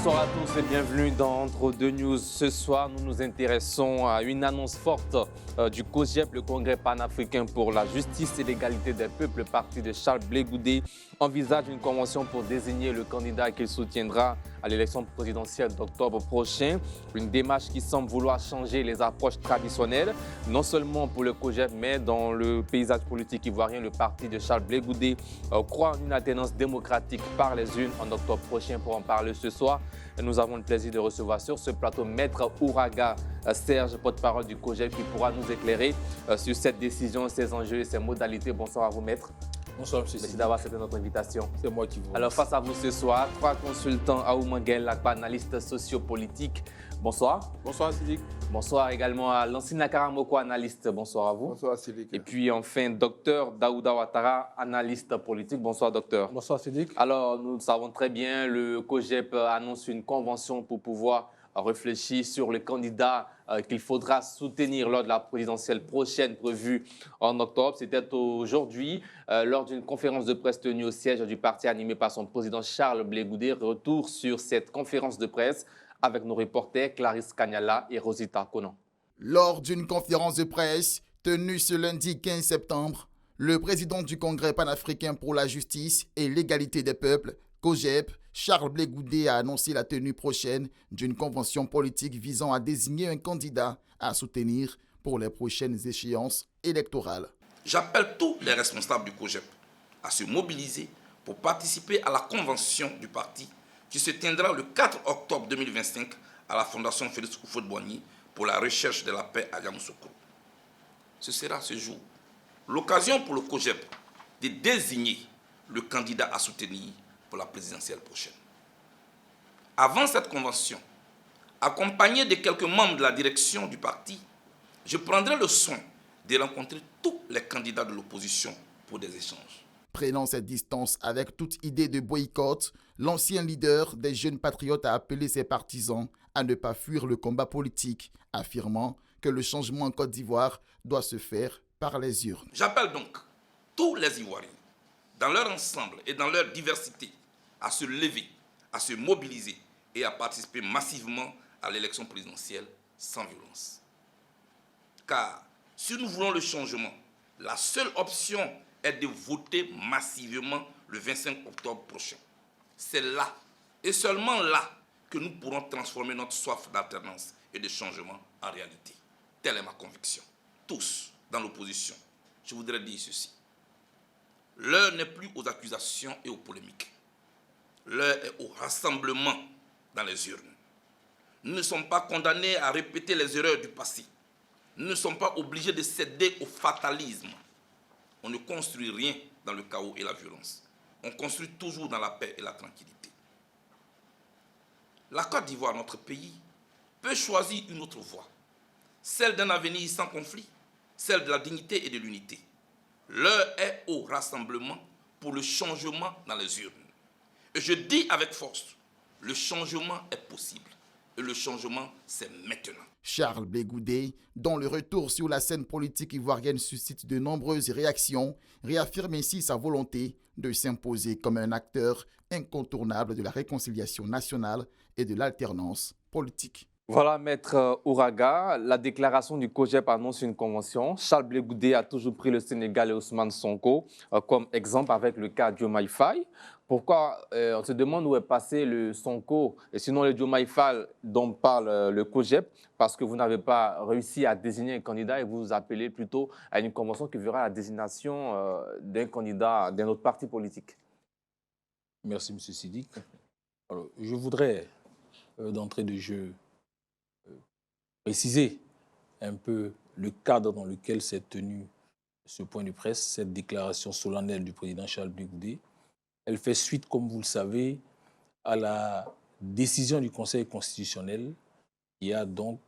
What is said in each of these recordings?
Bonsoir à tous et bienvenue dans Entre deux News. Ce soir, nous nous intéressons à une annonce forte du COJEP, le Congrès panafricain pour la justice et l'égalité des peuples. Le parti de Charles Blé Goudé envisage une convention pour désigner le candidat qu'il soutiendra à l'élection présidentielle d'octobre prochain. Une démarche qui semble vouloir changer les approches traditionnelles, non seulement pour le COJEP, mais dans le paysage politique ivoirien. Le parti de Charles Blé Goudé croit en une alternance démocratique par les urnes en octobre prochain. Pour en parler ce soir, nous avons le plaisir de recevoir sur ce plateau Maître Ouraga Serge, porte-parole du COJEP, qui pourra nous éclairer sur cette décision, ses enjeux et ses modalités. Bonsoir à vous, Maître. Bonsoir, M. Merci d'avoir accepté notre invitation. C'est moi qui vous remercie. Alors, face à vous ce soir, trois consultants, Aoumangel Lakpa, analyste sociopolitique. Bonsoir. Bonsoir, Sidik. Bonsour également à Lansina Karamoko, analyste. Bonsoir à vous. Bonsoir, Sidik. Et puis enfin, docteur Daouda Ouattara, analyste politique. Bonsoir, docteur. Bonsoir, Sidik. Alors, nous savons très bien, le COJEP annonce une convention pour pouvoir réfléchir sur les candidats qu'il faudra soutenir lors de la présidentielle prochaine prévue en octobre. C'était aujourd'hui, lors d'une conférence de presse tenue au siège du parti animé par son président Charles Blé Goudé. Retour sur cette conférence de presse avec nos reporters Clarisse Kanyala et Rosita Konan. Lors d'une conférence de presse tenue ce lundi 15 septembre, le président du Congrès panafricain pour la justice et l'égalité des peuples, COJEP, Charles Blé Goudé, a annoncé la tenue prochaine d'une convention politique visant à désigner un candidat à soutenir pour les prochaines échéances électorales. J'appelle tous les responsables du COJEP à se mobiliser pour participer à la convention du parti qui se tiendra le 4 octobre 2025 à la Fondation Félix Houphouët-Boigny pour la recherche de la paix à Yamoussoukro. Ce sera ce jour l'occasion pour le COJEP de désigner le candidat à soutenir pour la présidentielle prochaine. Avant cette convention, accompagné de quelques membres de la direction du parti, je prendrai le soin de rencontrer tous les candidats de l'opposition pour des échanges. Prenant cette distance avec toute idée de boycott, l'ancien leader des jeunes patriotes a appelé ses partisans à ne pas fuir le combat politique, affirmant que le changement en Côte d'Ivoire doit se faire par les urnes. J'appelle donc tous les Ivoiriens, dans leur ensemble et dans leur diversité, à se lever, à se mobiliser et à participer massivement à l'élection présidentielle sans violence. Car si nous voulons le changement, la seule option est de voter massivement le 25 octobre prochain. C'est là, et seulement là, que nous pourrons transformer notre soif d'alternance et de changement en réalité. Telle est ma conviction. Tous, dans l'opposition, je voudrais dire ceci. L'heure n'est plus aux accusations et aux polémiques. L'heure est au rassemblement dans les urnes. Nous ne sommes pas condamnés à répéter les erreurs du passé. Nous ne sommes pas obligés de céder au fatalisme. On ne construit rien dans le chaos et la violence. On construit toujours dans la paix et la tranquillité. La Côte d'Ivoire, notre pays, peut choisir une autre voie. Celle d'un avenir sans conflit, celle de la dignité et de l'unité. L'heure est au rassemblement pour le changement dans les urnes. Et je dis avec force, le changement est possible. Et le changement, c'est maintenant. Charles Blé Goudé, dont le retour sur la scène politique ivoirienne suscite de nombreuses réactions, réaffirme ainsi sa volonté de s'imposer comme un acteur incontournable de la réconciliation nationale et de l'alternance politique. Voilà, Maître Ouraga, la déclaration du COJEP annonce une convention. Charles Blé Goudé a toujours pris le Sénégal et Ousmane Sonko comme exemple avec le cas Diomaye Faye. Pourquoi on se demande où est passé le Sonko et sinon le Diomaye Faye dont parle le COJEP, parce que vous n'avez pas réussi à désigner un candidat et vous vous appelez plutôt à une convention qui verra la désignation d'un candidat d'un autre parti politique. Merci, M. Sidik. Alors, je voudrais, d'entrée de jeu, préciser un peu le cadre dans lequel s'est tenu ce point de presse, cette déclaration solennelle du président Charles Blé Goudé. Elle fait suite, comme vous le savez, à la décision du Conseil constitutionnel qui a donc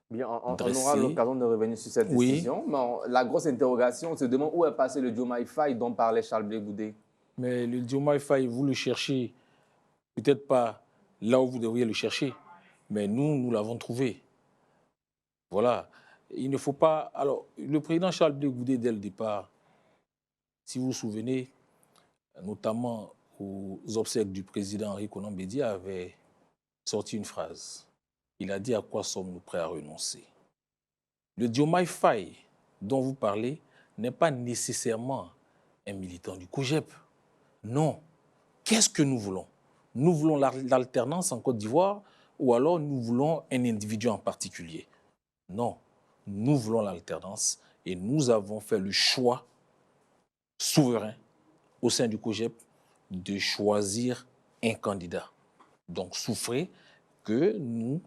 Bien, on aura l'occasion de revenir sur cette décision. Oui. Mais la grosse interrogation, on se demande où est passé le Diomaye Faye dont parlait Charles Blé Goudé. Mais le Diomaye Faye, vous le cherchez, peut-être pas là où vous devriez le chercher, mais nous l'avons trouvé. Voilà. Il ne faut pas... Alors, le président Charles Blé Goudé, dès le départ, si vous vous souvenez, notamment aux obsèques du président Henri Konan Bédié, avait sorti une phrase. Il a dit à quoi sommes-nous prêts à renoncer. Le Diomaye Faye dont vous parlez n'est pas nécessairement un militant du COJEP. Non. Qu'est-ce que nous voulons? Nous voulons l'alternance en Côte d'Ivoire ou alors nous voulons un individu en particulier? Non. Nous voulons l'alternance et nous avons fait le choix souverain au sein du COJEP de choisir un candidat. Donc, souffrez que nous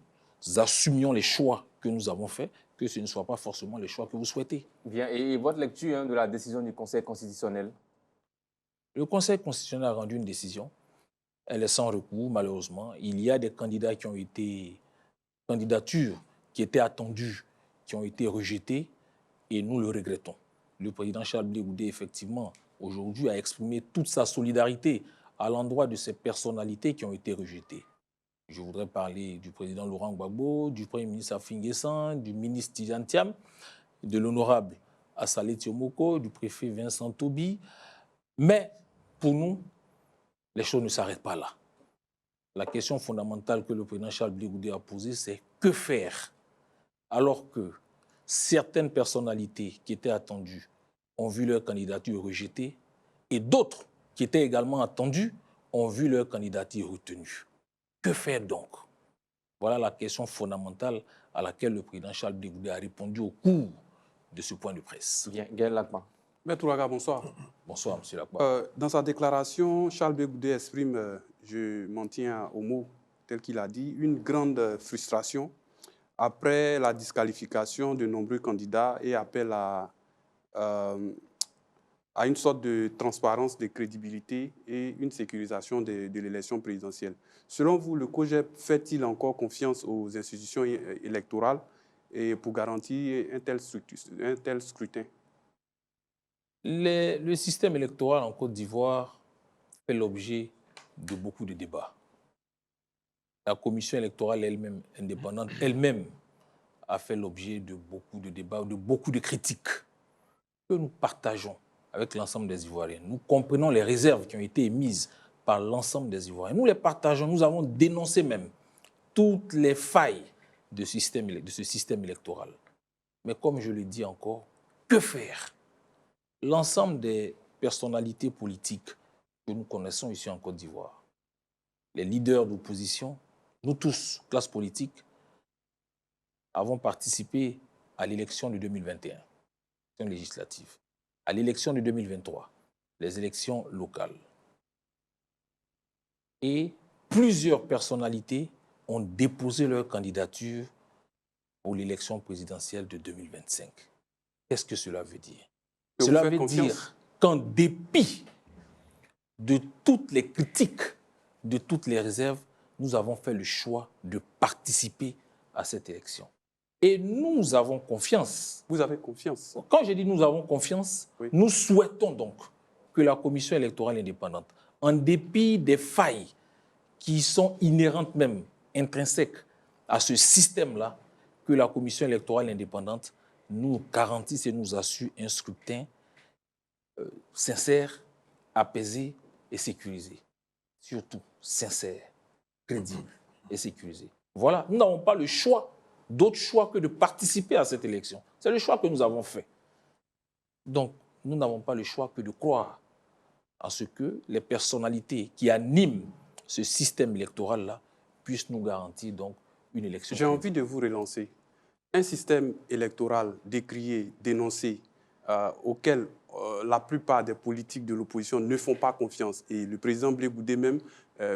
assumions les choix que nous avons faits, que ce ne soit pas forcément les choix que vous souhaitez. Bien, et votre lecture de la décision du Conseil constitutionnel? Le Conseil constitutionnel a rendu une décision. Elle est sans recours, malheureusement. Il y a des candidats qui ont été, candidatures qui étaient attendues, qui ont été rejetées, et nous le regrettons. Le président Charles Blé Goudé, effectivement, aujourd'hui, a exprimé toute sa solidarité à l'endroit de ces personnalités qui ont été rejetées. Je voudrais parler du président Laurent Gbagbo, du premier ministre Afin Guessan, du ministre Tidiane Thiam, de l'honorable Assalé Tiomoko, du préfet Vincent Tobi. Mais pour nous, les choses ne s'arrêtent pas là. La question fondamentale que le président Charles Blé Goudé a posée, c'est que faire alors que certaines personnalités qui étaient attendues ont vu leur candidature rejetée et d'autres qui étaient également attendues ont vu leur candidature retenue. Que faire donc? Voilà la question fondamentale à laquelle le président Charles Blé Goudé a répondu au cours de ce point de presse. Bien, Gaël Lacban. Maître Ouaga, bonsoir. Bonsoir, M. Lacban. Dans sa déclaration, Charles Blé Goudé exprime, je m'en tiens au mot tel qu'il a dit, une grande frustration après la disqualification de nombreux candidats et appelle à une sorte de transparence, de crédibilité et une sécurisation de l'élection présidentielle. Selon vous, le COJEP fait-il encore confiance aux institutions électorales et pour garantir un tel scrutin? Le système électoral en Côte d'Ivoire fait l'objet de beaucoup de débats. La commission électorale elle-même, indépendante, elle-même a fait l'objet de beaucoup de débats, de beaucoup de critiques que nous partageons avec l'ensemble des Ivoiriens. Nous comprenons les réserves qui ont été émises par l'ensemble des Ivoiriens. Nous les partageons, nous avons dénoncé même toutes les failles de ce système électoral. Mais comme je le dis encore, que faire? L'ensemble des personnalités politiques que nous connaissons ici en Côte d'Ivoire, les leaders d'opposition, nous tous, classe politique, avons participé à l'élection de 2021, l'élection législative, à l'élection de 2023, les élections locales. Et plusieurs personnalités ont déposé leur candidature pour l'élection présidentielle de 2025. Qu'est-ce que cela veut dire? Cela veut dire qu'en dépit de toutes les critiques, de toutes les réserves, nous avons fait le choix de participer à cette élection. Et nous avons confiance. Vous avez confiance? Quand je dis nous avons confiance, oui, nous souhaitons donc que la commission électorale indépendante, en dépit des failles qui sont inhérentes même, intrinsèques à ce système-là, que la commission électorale indépendante nous garantisse et nous assure un scrutin sincère, apaisé et sécurisé. Surtout sincère, crédible et sécurisé. Voilà, nous n'avons pas le choix, d'autre choix que de participer à cette élection. C'est le choix que nous avons fait. Donc, nous n'avons pas le choix que de croire à ce que les personnalités qui animent ce système électoral-là puissent nous garantir donc une élection. J'ai envie de vous relancer. Un système électoral décrié, dénoncé, auquel la plupart des politiques de l'opposition ne font pas confiance. Et le président Blé Goudé même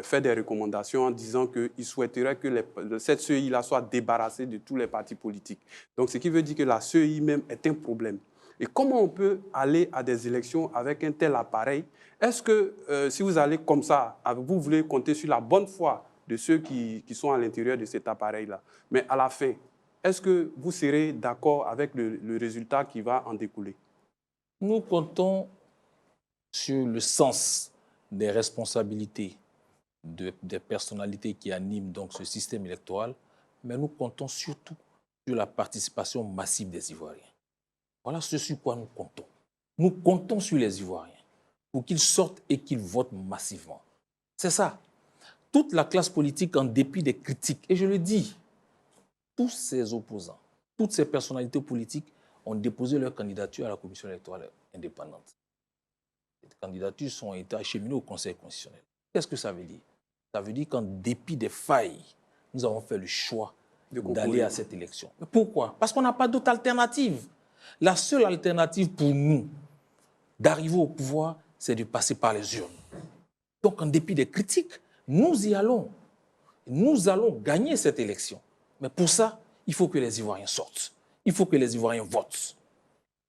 fait des recommandations en disant qu'il souhaiterait que cette CEI-là soit débarrassée de tous les partis politiques. Donc, ce qui veut dire que la CEI même est un problème. Et comment on peut aller à des élections avec un tel appareil? Est-ce que si vous allez comme ça, vous voulez compter sur la bonne foi de ceux qui sont à l'intérieur de cet appareil-là? Mais à la fin, est-ce que vous serez d'accord avec le résultat qui va en découler? Nous comptons sur le sens des responsabilités des personnalités qui animent donc ce système électoral, mais nous comptons surtout sur la participation massive des Ivoiriens. Voilà ce sur quoi nous comptons. Nous comptons sur les Ivoiriens pour qu'ils sortent et qu'ils votent massivement. C'est ça. toute la classe politique, en dépit des critiques, et je le dis, tous ces opposants, toutes ces personnalités politiques ont déposé leur candidature à la commission électorale indépendante. Les candidatures sont été acheminées au Conseil constitutionnel. Qu'est-ce que ça veut dire? Ça veut dire qu'en dépit des failles, nous avons fait le choix d'aller à cette élection. Mais pourquoi? Parce qu'on n'a pas d'autre alternative. La seule alternative pour nous d'arriver au pouvoir, c'est de passer par les urnes. Donc, en dépit des critiques, nous y allons. Nous allons gagner cette élection. Mais pour ça, il faut que les Ivoiriens sortent. Il faut que les Ivoiriens votent.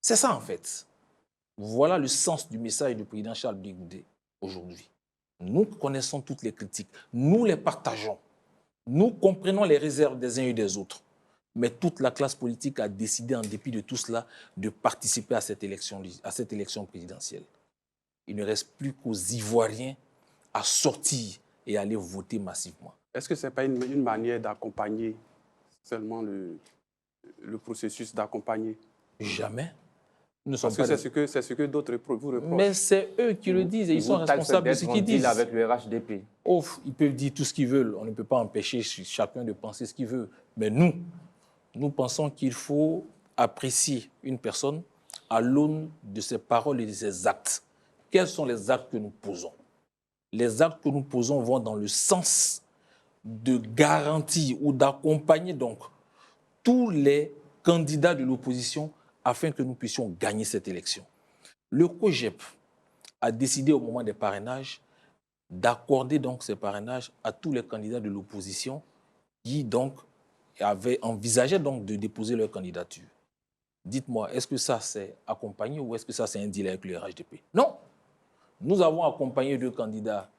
C'est ça, en fait. Voilà le sens du message du président Charles Blé Goudé aujourd'hui. Nous connaissons toutes les critiques. Nous les partageons. Nous comprenons les réserves des uns et des autres. Mais toute la classe politique a décidé, en dépit de tout cela, de participer à cette élection présidentielle. Il ne reste plus qu'aux Ivoiriens à sortir et aller voter massivement. Est-ce que ce n'est pas une manière d'accompagner seulement le processus d'accompagner? Jamais. Parce que c'est ce que d'autres vous reprochent. Mais c'est eux qui le disent et ils sont responsables de ce qu'ils disent. Avec le RHDP. Ils peuvent dire tout ce qu'ils veulent. On ne peut pas empêcher chacun de penser ce qu'il veut. Mais nous pensons qu'il faut apprécier une personne à l'aune de ses paroles et de ses actes. Quels sont les actes que nous posons? Les actes que nous posons vont dans le sens de garantir ou d'accompagner donc tous les candidats de l'opposition afin que nous puissions gagner cette élection. Le COJEP a décidé au moment des parrainages d'accorder donc ces parrainages à tous les candidats de l'opposition qui donc avaient envisagé donc de déposer leur candidature. Dites-moi, est-ce que ça c'est accompagné ou est-ce que ça c'est un deal avec le RHDP? Non. Nous avons accompagné 2 candidats.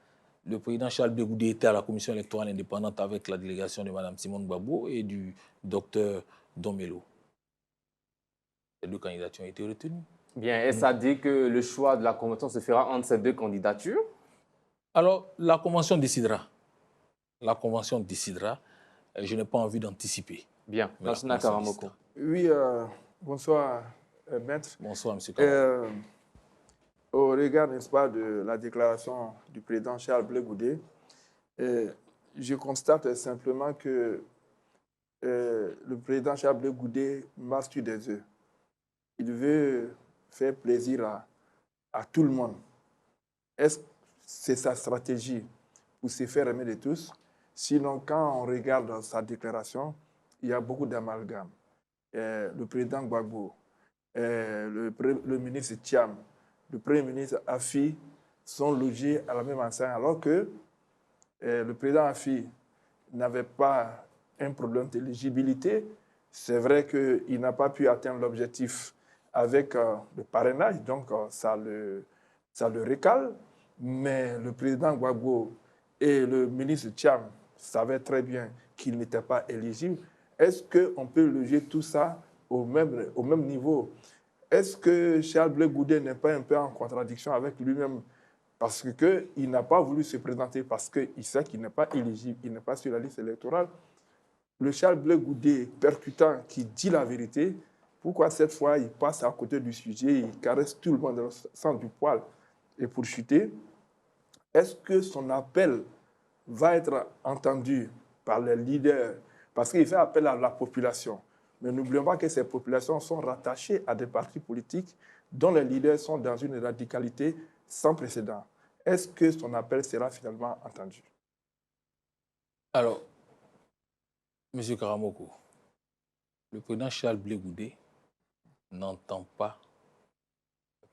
Le président Charles Blé Goudé était à la commission électorale indépendante avec la délégation de Mme Simone Gbagbo et du docteur Domelo. Les 2 candidatures ont été retenues. Bien, et ça dit que le choix de la convention se fera entre ces 2 candidatures? Alors, la convention décidera. La convention décidera. Je n'ai pas envie d'anticiper. Bien. Nansina Karamoko. Oui, bonsoir, maître. Bonsoir, M. Karamoko. Au regard, n'est-ce pas, de la déclaration du président Charles Blé Goudé, je constate simplement que le président Charles Blé Goudé marche sur des œufs. Il veut faire plaisir à tout le monde. Est-ce que c'est sa stratégie pour se faire aimer de tous? Sinon, quand on regarde sa déclaration, il y a beaucoup d'amalgames. Le président Gbagbo, le ministre Thiam, le premier ministre Afi sont logés à la même enseigne, alors que le président Afi n'avait pas un problème d'éligibilité. C'est vrai qu'il n'a pas pu atteindre l'objectif avec le parrainage, donc ça le récale. Mais le président Gbagbo et le ministre Thiam savaient très bien qu'il n'était pas éligible. Est-ce qu'on peut loger tout ça au même niveau? Est-ce que Charles Blé Goudé n'est pas un peu en contradiction avec lui-même parce qu'il n'a pas voulu se présenter parce qu'il sait qu'il n'est pas éligible, il n'est pas sur la liste électorale? Le Charles Blé Goudé percutant qui dit la vérité, pourquoi cette fois il passe à côté du sujet, il caresse tout le monde dans le sens du poil et pour chuter? Est-ce que son appel va être entendu par les leaders? Parce qu'il fait appel à la population. Mais n'oublions pas que ces populations sont rattachées à des partis politiques dont les leaders sont dans une radicalité sans précédent. Est-ce que son appel sera finalement entendu? Alors, M. Karamoko, le président Charles Blé Goudé n'entend pas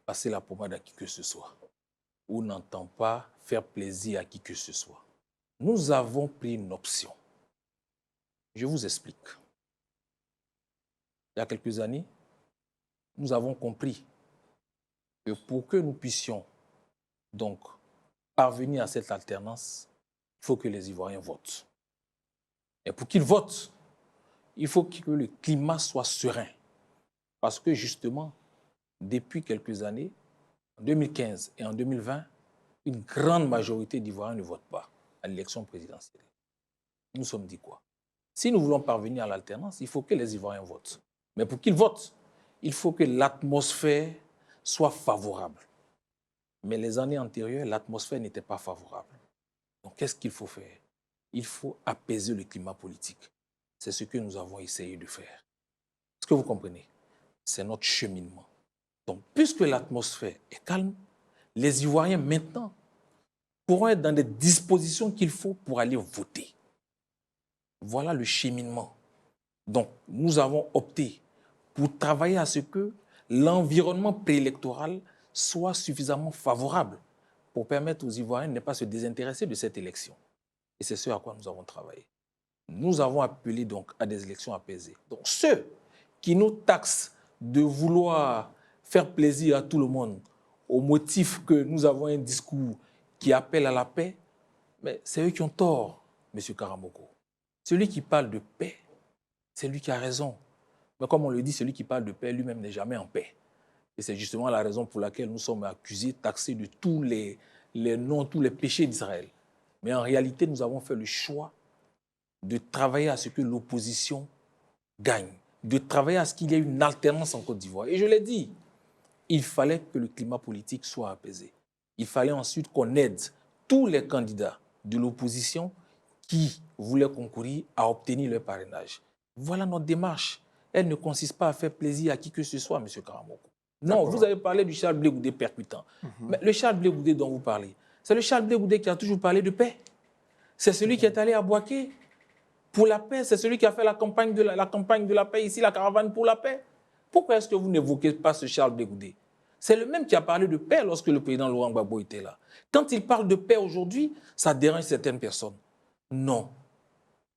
passer la pommade à qui que ce soit ou n'entend pas faire plaisir à qui que ce soit. Nous avons pris une option. Je vous explique. Il y a quelques années, nous avons compris que pour que nous puissions donc parvenir à cette alternance, il faut que les Ivoiriens votent. Et pour qu'ils votent, il faut que le climat soit serein. Parce que justement, depuis quelques années, en 2015 et en 2020, une grande majorité d'Ivoiriens ne votent pas à l'élection présidentielle. Nous nous sommes dit quoi? Si nous voulons parvenir à l'alternance, il faut que les Ivoiriens votent. Mais pour qu'ils votent, il faut que l'atmosphère soit favorable. Mais les années antérieures, l'atmosphère n'était pas favorable. Donc, qu'est-ce qu'il faut faire? il faut apaiser le climat politique. C'est ce que nous avons essayé de faire. Est-ce que vous comprenez? C'est notre cheminement. Donc, puisque l'atmosphère est calme, les Ivoiriens, maintenant, pourront être dans des dispositions qu'il faut pour aller voter. Voilà le cheminement. Donc, nous avons opté pour travailler à ce que l'environnement préélectoral soit suffisamment favorable pour permettre aux Ivoiriens de ne pas se désintéresser de cette élection. Et c'est ce à quoi nous avons travaillé. Nous avons appelé donc à des élections apaisées. Donc, ceux qui nous taxent de vouloir faire plaisir à tout le monde au motif que nous avons un discours qui appelle à la paix, mais c'est eux qui ont tort, M. Karamoko. Celui qui parle de paix, c'est lui qui a raison. Mais comme on le dit, celui qui parle de paix lui-même n'est jamais en paix. Et c'est justement la raison pour laquelle nous sommes accusés, taxés de tous les noms, tous les péchés d'Israël. Mais en réalité, nous avons fait le choix de travailler à ce que l'opposition gagne, de travailler à ce qu'il y ait une alternance en Côte d'Ivoire. Et je l'ai dit, il fallait que le climat politique soit apaisé. Il fallait ensuite qu'on aide tous les candidats de l'opposition qui voulaient concourir à obtenir leur parrainage. Voilà notre démarche. Elle ne consiste pas à faire plaisir à qui que ce soit, M. Karamoko. Non, vous avez parlé du Charles Blé Goudé percutant. Mais le Charles Blé Goudé dont vous parlez, c'est le Charles Blé Goudé qui a toujours parlé de paix. C'est celui qui est allé à Bouaké pour la paix. C'est celui qui a fait la campagne de la paix ici, la caravane pour la paix. Pourquoi est-ce que vous n'évoquez pas ce Charles Blé Goudé? C'est le même qui a parlé de paix lorsque le président Laurent Gbagbo était là. Quand il parle de paix aujourd'hui, ça dérange certaines personnes. Non.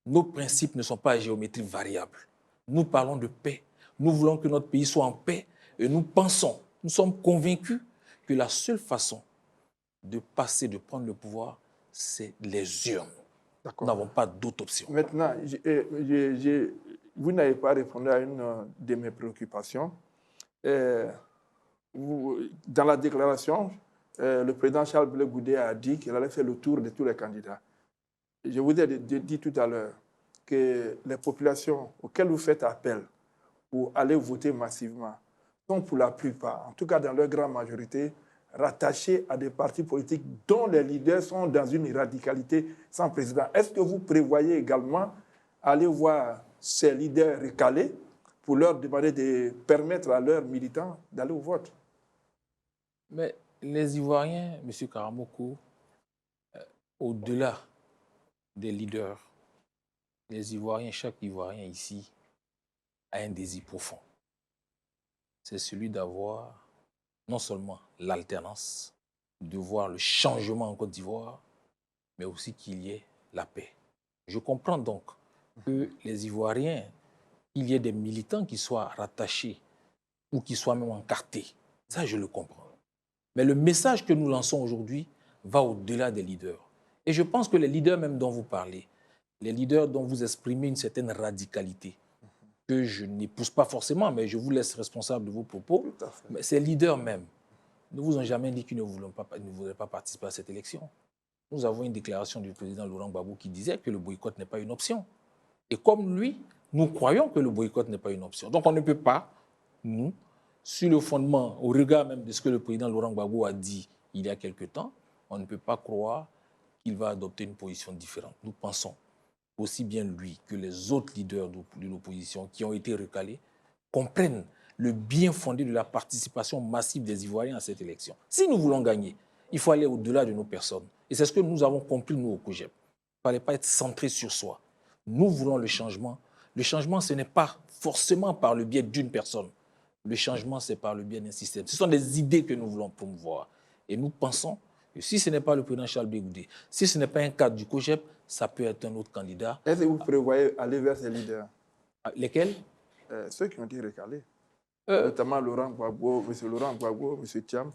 Nos principes ne sont pas à géométrie variable. Nous parlons de paix. Nous voulons que notre pays soit en paix et nous pensons, nous sommes convaincus que la seule façon de passer, de prendre le pouvoir, c'est les urnes. Nous n'avons pas d'autre option. Maintenant, vous n'avez pas répondu à une de mes préoccupations. Dans la déclaration, le président Charles Blé Goudé a dit qu'il allait faire le tour de tous les candidats. Je vous ai dit tout à l'heure que les populations auxquelles vous faites appel pour aller voter massivement sont pour la plupart, en tout cas dans leur grande majorité, rattachés à des partis politiques dont les leaders sont dans une radicalité sans précédent. Est-ce que vous prévoyez également aller voir ces leaders recalés pour leur demander de permettre à leurs militants d'aller au vote? Mais les Ivoiriens, M. Karamoko, au-delà des leaders, les Ivoiriens, chaque Ivoirien ici a un désir profond. C'est celui d'avoir non seulement l'alternance, de voir le changement en Côte d'Ivoire, mais aussi qu'il y ait la paix. Je comprends donc que les Ivoiriens, qu'il y ait des militants qui soient rattachés ou qui soient même encartés. Ça, je le comprends. Mais le message que nous lançons aujourd'hui va au-delà des leaders. Et je pense que les leaders même dont vous parlez, les leaders dont vous exprimez une certaine radicalité, que je n'épouse pas forcément, mais je vous laisse responsable de vos propos, mais ces leaders même ne vous ont jamais dit qu'ils ne voudraient pas participer à cette élection. Nous avons une déclaration du président Laurent Gbagbo qui disait que le boycott n'est pas une option. Et comme lui, nous croyons que le boycott n'est pas une option. Donc on ne peut pas, nous, sur le fondement, au regard même de ce que le président Laurent Gbagbo a dit il y a quelque temps, on ne peut pas croire qu'il va adopter une position différente. Nous pensons, aussi bien lui que les autres leaders de l'opposition qui ont été recalés, comprennent le bien fondé de la participation massive des Ivoiriens à cette élection. Si nous voulons gagner, il faut aller au-delà de nos personnes. Et c'est ce que nous avons compris, nous, au COJEP. Il ne fallait pas être centré sur soi. Nous voulons le changement. Le changement, ce n'est pas forcément par le biais d'une personne. Le changement, c'est par le biais d'un système. Ce sont des idées que nous voulons promouvoir. Et nous pensons que si ce n'est pas le président Charles Blé Goudé, si ce n'est pas un cadre du COJEP, ça peut être un autre candidat. Est-ce que vous prévoyez aller vers ces leaders? Lesquels? Ceux qui ont été recalés. Notamment Laurent Gbagbo, M. Laurent Gbagbo, M. Thiam,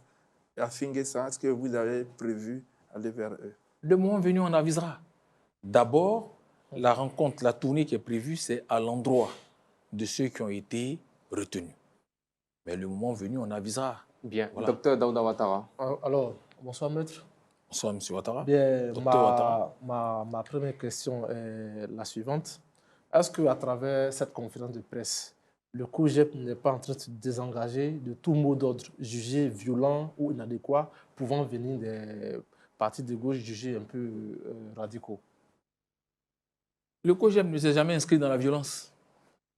et Afingue San. Est-ce que vous avez prévu aller vers eux? Le moment venu, on avisera. D'abord, la rencontre, la tournée qui est prévue, c'est à l'endroit de ceux qui ont été retenus. Mais le moment venu, on avisera. Bien. Voilà. Docteur Daouda Ouattara. Alors, bonsoir maître. Bonsoir, M. Ouattara. Bien, Docteur Ouattara. ma première question est la suivante. Est-ce qu'à travers cette conférence de presse, le COJEP n'est pas en train de se désengager de tout mot d'ordre jugé violent ou inadéquat pouvant venir des partis de gauche jugés un peu radicaux? Le COJEP ne s'est jamais inscrit dans la violence.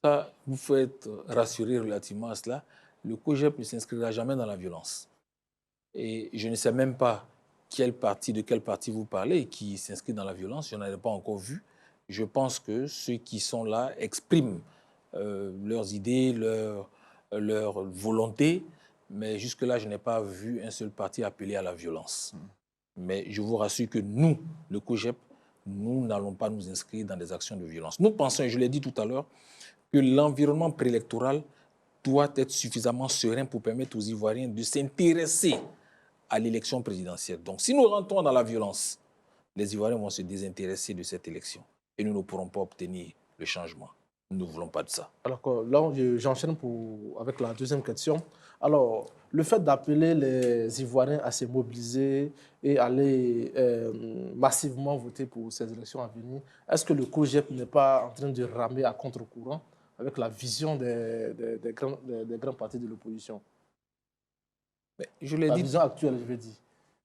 Ça, vous faites rassurer relativement à cela. Le COJEP ne s'inscrira jamais dans la violence. Et je ne sais même pas de quel parti vous parlez qui s'inscrit dans la violence. Je n'en ai pas encore vu. Je pense que ceux qui sont là expriment leurs idées, leur volonté. Mais jusque-là, je n'ai pas vu un seul parti appeler à la violence. Mais je vous rassure que nous, le COJEP, nous n'allons pas nous inscrire dans des actions de violence. Nous pensons, et je l'ai dit tout à l'heure, que l'environnement préélectoral doit être suffisamment serein pour permettre aux Ivoiriens de s'intéresser à l'élection présidentielle. Donc, si nous rentrons dans la violence, les Ivoiriens vont se désintéresser de cette élection et nous ne pourrons pas obtenir le changement. Nous ne voulons pas de ça. Alors là, j'enchaîne avec la deuxième question. Alors, le fait d'appeler les Ivoiriens à se mobiliser et aller massivement voter pour ces élections à venir, est-ce que le COJEP n'est pas en train de ramer à contre-courant avec la vision des grands partis de l'opposition? La vision actuelle, je veux dire.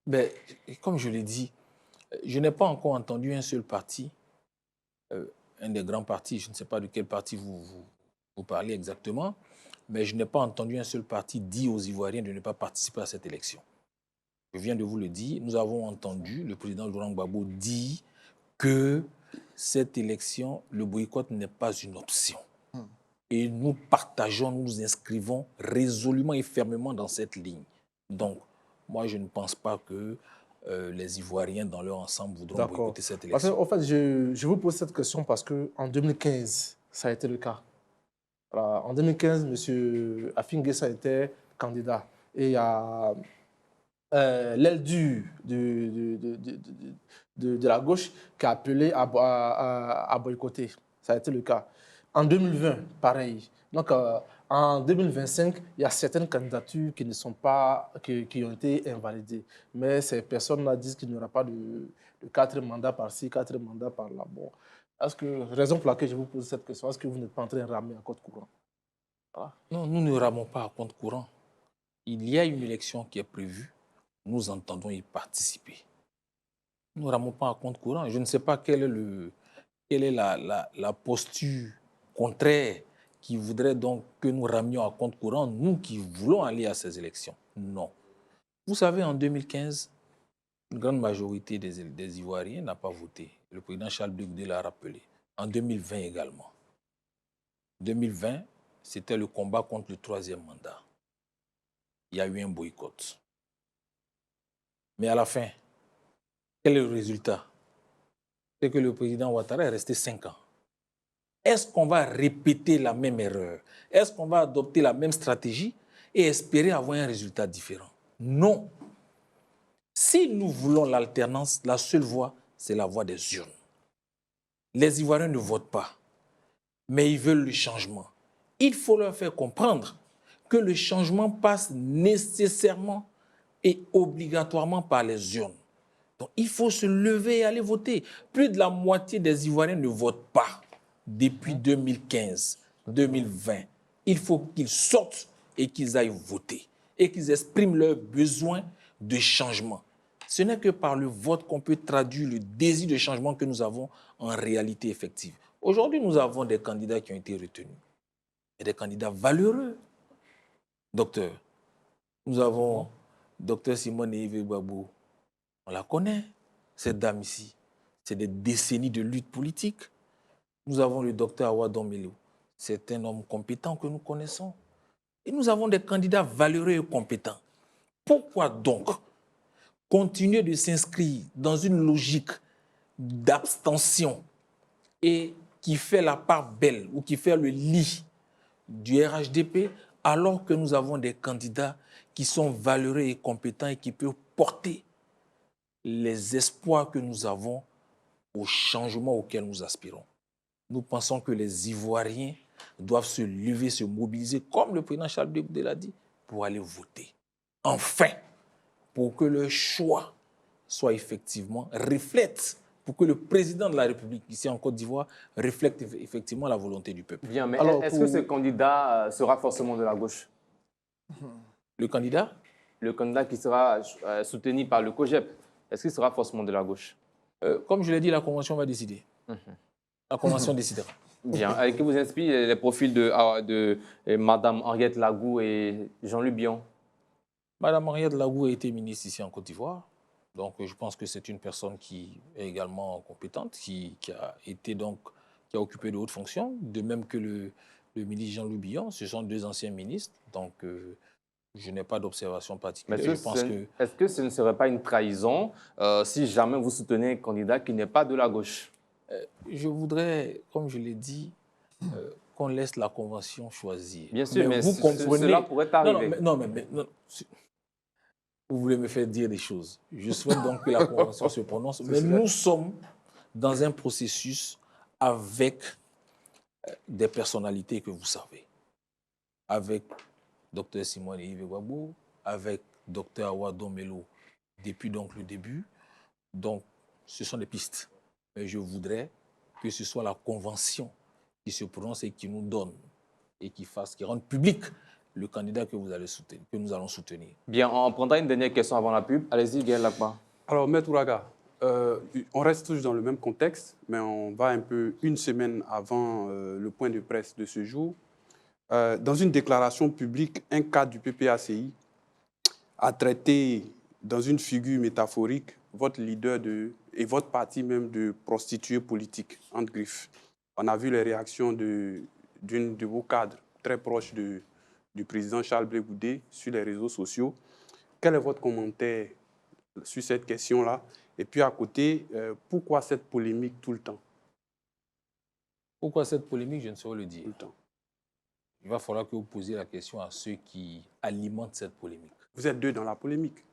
Mais, comme je l'ai dit, je n'ai pas encore entendu un seul parti, un des grands partis, je ne sais pas de quel parti vous parlez exactement, mais je n'ai pas entendu un seul parti dire aux Ivoiriens de ne pas participer à cette élection. Je viens de vous le dire, nous avons entendu le président Laurent Gbagbo dire que cette élection, le boycott n'est pas une option. Et nous partageons, nous nous inscrivons résolument et fermement dans cette ligne. Donc, moi, je ne pense pas que les Ivoiriens, dans leur ensemble, voudront boycotter cette élection. En fait, je vous pose cette question parce qu'en 2015, ça a été le cas. Alors, en 2015, M. Afin Guessa était candidat. Et il y a l'aile dure de la gauche qui a appelé à boycotter. Ça a été le cas. En 2020, pareil. Donc, en 2025, il y a certaines candidatures qui ont été invalidées. Mais ces personnes-là disent qu'il n'y aura pas de 4 mandats par-ci, 4 mandats par-là. Bon. Raison pour laquelle je vous pose cette question, est-ce que vous n'êtes pas en train de ramer à contre-courant? Voilà. Non, nous ne ramons pas à contre-courant. Il y a une élection qui est prévue. Nous entendons y participer. Nous ne ramons pas à contre-courant. Je ne sais pas quelle est la posture contraire qui voudrait donc que nous ramions à contre-courant, nous qui voulons aller à ces élections. Non. Vous savez, en 2015, une grande majorité des Ivoiriens n'a pas voté. Le président Charles Blé Goudé l'a rappelé. En 2020 également. 2020, c'était le combat contre le 3e mandat. Il y a eu un boycott. Mais à la fin, quel est le résultat? C'est que le président Ouattara est resté 5 ans. Est-ce qu'on va répéter la même erreur? Est-ce qu'on va adopter la même stratégie et espérer avoir un résultat différent? Non. Si nous voulons l'alternance, la seule voie, c'est la voie des urnes. Les Ivoiriens ne votent pas, mais ils veulent le changement. Il faut leur faire comprendre que le changement passe nécessairement et obligatoirement par les urnes. Donc, il faut se lever et aller voter. Plus de la moitié des Ivoiriens ne votent pas depuis 2015, 2020. Il faut qu'ils sortent et qu'ils aillent voter et qu'ils expriment leur besoin de changement. Ce n'est que par le vote qu'on peut traduire le désir de changement que nous avons en réalité effective. Aujourd'hui, nous avons des candidats qui ont été retenus. Et des candidats valeureux. Docteur, nous avons Docteur Simone Yves Gbagbo. On la connaît, cette dame ici. C'est des décennies de lutte politique. Nous avons le docteur Awadon Melo. C'est un homme compétent que nous connaissons. Et nous avons des candidats valeureux et compétents. Pourquoi donc continuer de s'inscrire dans une logique d'abstention et qui fait la part belle ou qui fait le lit du RHDP alors que nous avons des candidats qui sont valeureux et compétents et qui peuvent porter les espoirs que nous avons au changement auquel nous aspirons. Nous pensons que les Ivoiriens doivent se lever, se mobiliser, comme le président Charles Blé Goudé l'a dit, pour aller voter. Enfin, pour que le choix soit effectivement, reflète, pour que le président de la République, ici en Côte d'Ivoire, reflète effectivement la volonté du peuple. Bien, mais est-ce que ce candidat sera forcément de la gauche? Le candidat? Le candidat qui sera soutenu par le COJEP, est-ce qu'il sera forcément de la gauche? Comme je l'ai dit, la Convention va décider. La Convention décidera. Bien. Et que vous inspire les profils de Mme Henriette Lagou et Jean-Luc Bion? Madame Henriette Lagou a été ministre ici en Côte d'Ivoire. Donc, je pense que c'est une personne qui est également compétente, qui a occupé de hautes fonctions, de même que le ministre Jean-Louis Billon. Ce sont deux anciens ministres. Donc, je n'ai pas d'observation particulière. Est-ce que ce ne serait pas une trahison si jamais vous soutenez un candidat qui n'est pas de la gauche? Je voudrais, comme je l'ai dit, qu'on laisse la Convention choisir. Bien sûr, mais vous comprenez... cela pourrait arriver. Non, vous voulez me faire dire des choses. Je souhaite donc que la Convention se prononce. Mais nous sommes dans un processus avec des personnalités que vous savez. Avec Dr Simone Yves Gbagbo, avec Dr Awadon Melo depuis donc le début. Donc, ce sont des pistes. Mais je voudrais que ce soit la Convention qui se prononce et qui nous donne et qui rende public le candidat que vous allez soutenir, que nous allons soutenir. Bien, on prendra une dernière question avant la pub. Allez-y, Gaël Lakba. Alors, Maître Ouraga, on reste toujours dans le même contexte, mais on va un peu une semaine avant le point de presse de ce jour. Dans une déclaration publique, un cadre du PPACI a traité dans une figure métaphorique votre leader et votre parti même de prostituée politique, entre griffes. On a vu les réactions d'une de vos cadres très proches du président Charles Blé Goudé sur les réseaux sociaux. Quel est votre commentaire sur cette question-là? Et puis à côté, pourquoi cette polémique tout le temps? Pourquoi cette polémique? Je ne saurais le dire. Tout le temps. Il va falloir que vous posiez la question à ceux qui alimentent cette polémique. Vous êtes deux dans la polémique.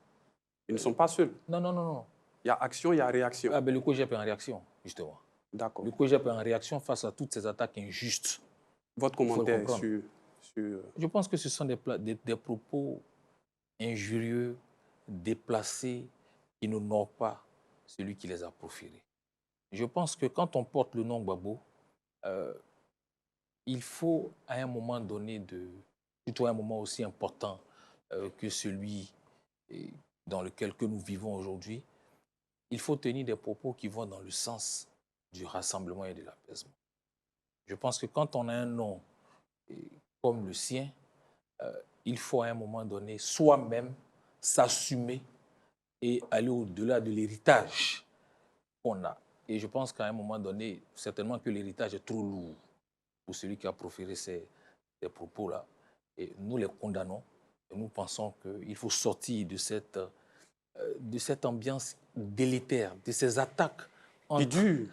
Ils ne sont pas seuls. Non. Il y a action, il y a réaction. Ah, ben le COJEP est en réaction, justement. D'accord. Le COJEP est en réaction face à toutes ces attaques injustes. Votre commentaire sur... Je pense que ce sont des propos injurieux, déplacés, qui n'honorent pas celui qui les a proférés. Je pense que quand on porte le nom Gbagbo, il faut à un moment donné, surtout à un moment aussi important que celui dans lequel nous vivons aujourd'hui, il faut tenir des propos qui vont dans le sens du rassemblement et de l'apaisement. Je pense que quand on a un nom comme le sien, il faut à un moment donné soi-même s'assumer et aller au-delà de l'héritage qu'on a. Et je pense qu'à un moment donné, certainement que l'héritage est trop lourd pour celui qui a proféré ces propos-là. Et nous les condamnons. Et nous pensons qu'il faut sortir de cette ambiance délétère, de ces attaques. Qui dure.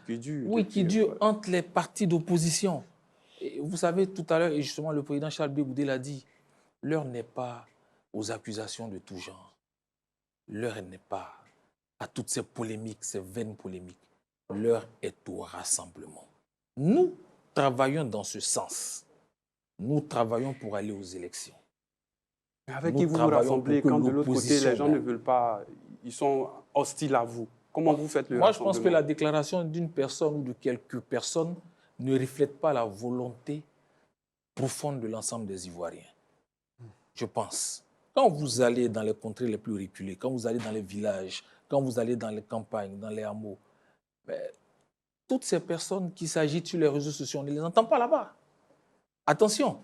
Oui, qui dure entre les partis d'opposition. Et vous savez, tout à l'heure, et justement, le président Charles Blé Goudé l'a dit, l'heure n'est pas aux accusations de tout genre. L'heure n'est pas à toutes ces polémiques, ces vaines polémiques. L'heure est au rassemblement. Nous travaillons dans ce sens. Nous travaillons pour aller aux élections. Mais avec qui vous vous rassemblez quand de l'autre côté, les gens ne veulent pas, ils sont hostiles à vous? Comment vous faites le rassemblement? Moi, je pense que la déclaration d'une personne ou de quelques personnes ne reflète pas la volonté profonde de l'ensemble des Ivoiriens. Je pense. Quand vous allez dans les contrées les plus reculées, quand vous allez dans les villages, quand vous allez dans les campagnes, dans les hameaux, toutes ces personnes qui s'agitent sur les réseaux sociaux, on ne les entend pas là-bas. Attention,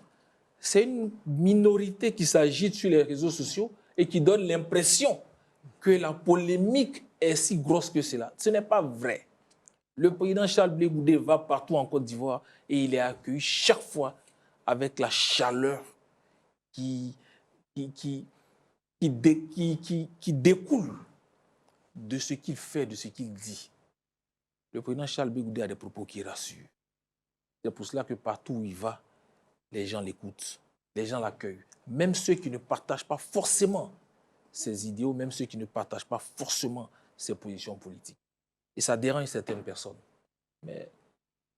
c'est une minorité qui s'agite sur les réseaux sociaux et qui donne l'impression que la polémique est si grosse que cela. Ce n'est pas vrai. Le président Charles Blé Goudé va partout en Côte d'Ivoire et il est accueilli chaque fois avec la chaleur qui découle de ce qu'il fait, de ce qu'il dit. Le président Charles Blé Goudé a des propos qui rassurent. C'est pour cela que partout où il va, les gens l'écoutent, les gens l'accueillent. Même ceux qui ne partagent pas forcément ses idéaux, même ceux qui ne partagent pas forcément ses positions politiques. Et ça dérange certaines personnes. Mais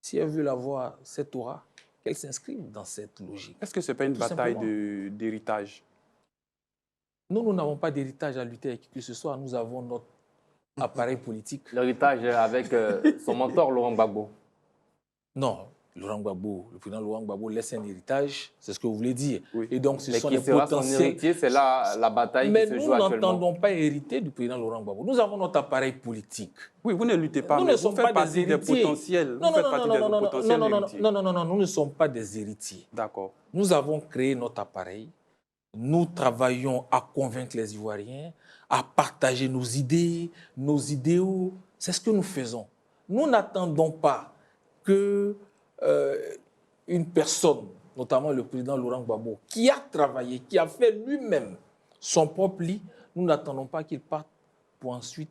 si elles veulent avoir cette aura, qu'elles s'inscrivent dans cette logique. Est-ce que ce n'est pas une bataille d'héritage? Nous n'avons pas d'héritage à lutter avec qui que ce soit. Nous avons notre appareil politique. L'héritage avec son mentor, Laurent Gbagbo. Non, le président Laurent Gbagbo laisse un héritage, c'est ce que vous voulez dire. Oui. Et donc, ce Mais sont qui les sera son potentiels... héritier? C'est là la bataille Mais qui se nous joue actuellement. n'entendons pas hériter du président Laurent Gbagbo. Nous avons notre appareil politique. Oui, vous ne luttez pas, Nous mais ne vous sommes faites pas partie des des héritiers. potentiels. Non, Vous faites partie des potentiels héritiers. non, nous ne sommes pas des héritiers. D'accord. Nous avons créé notre appareil. Nous travaillons à convaincre les Ivoiriens, à partager nos idées, nos idéaux. C'est ce que nous faisons. Nous n'attendons pas que une personne, notamment le président Laurent Gbagbo, qui a travaillé, qui a fait lui-même son propre lit, nous n'attendons pas qu'il parte pour ensuite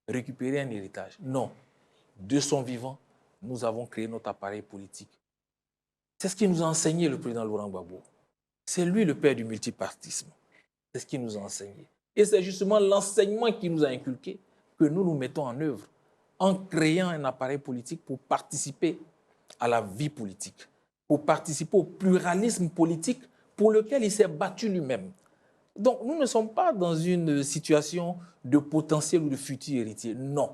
récupérer un héritage. Non. De son vivant, nous avons créé notre appareil politique. C'est ce qui nous a enseigné le président Laurent Gbagbo. C'est lui le père du multipartisme. C'est ce qu'il nous a enseigné. Et c'est justement l'enseignement qu'il nous a inculqué que nous nous mettons en œuvre en créant un appareil politique pour participer à la vie politique, pour participer au pluralisme politique pour lequel il s'est battu lui-même. Donc, nous ne sommes pas dans une situation de potentiel ou de futur héritier. Non.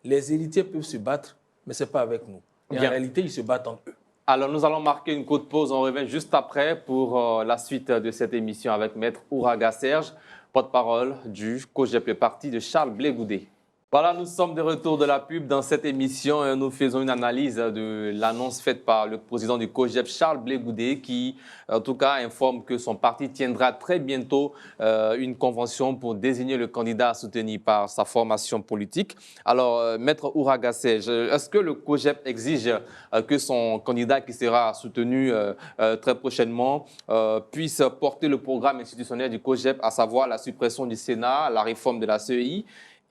Les héritiers peuvent se battre, mais ce n'est pas avec nous. Et en réalité, ils se battent entre eux. Alors, nous allons marquer une courte pause. On revient juste après pour la suite de cette émission avec Maître Ouraga Serge, porte-parole du COJEP, le parti de Charles Blé Goudé. Voilà, nous sommes de retour de la pub dans cette émission et nous faisons une analyse de l'annonce faite par le président du COJEP, Charles Blé Goudé, qui, en tout cas, informe que son parti tiendra très bientôt une convention pour désigner le candidat soutenu par sa formation politique. Alors, Maître Ouraga Serge, est-ce que le COJEP exige que son candidat qui sera soutenu très prochainement puisse porter le programme institutionnel du COJEP, à savoir la suppression du Sénat, la réforme de la CEI?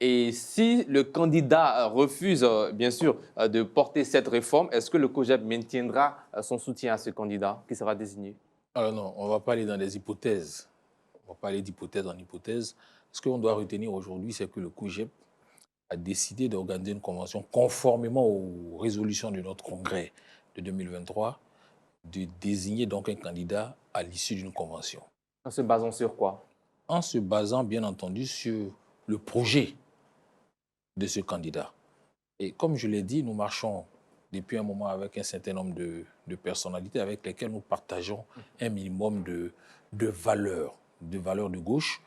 Et si le candidat refuse, bien sûr, de porter cette réforme, est-ce que le COJEP maintiendra son soutien à ce candidat qui sera désigné? Alors non, on ne va pas aller dans des hypothèses. On ne va pas aller d'hypothèse en hypothèse. Ce qu'on doit retenir aujourd'hui, c'est que le COJEP a décidé d'organiser une convention conformément aux résolutions de notre congrès de 2023, de désigner donc un candidat à l'issue d'une convention. En se basant sur quoi? En se basant, bien entendu, sur le projet de ce candidat. Et comme je l'ai dit, nous marchons depuis un moment avec un certain nombre de personnalités avec lesquelles nous partageons un minimum de valeurs de gauche.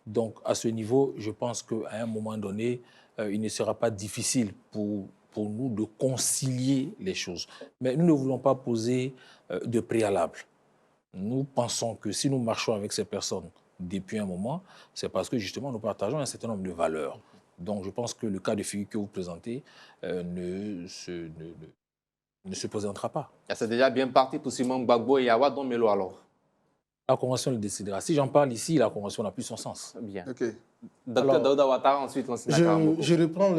Donc, à ce niveau, je pense qu'à un moment donné, il ne sera pas difficile pour nous de concilier les choses. Mais nous ne voulons pas poser de préalable. Nous pensons que si nous marchons avec ces personnes depuis un moment, c'est parce que justement nous partageons un certain nombre de valeurs. Donc je pense que le cas de figure que vous présentez ne se présentera pas. C'est déjà bien parti pour Simon Gbagbo et Yawa Domelo alors. La convention le décidera. Si j'en parle ici, la convention n'a plus son sens. Bien. Ok. Docteur Daouda Ouattara, ensuite, je reprends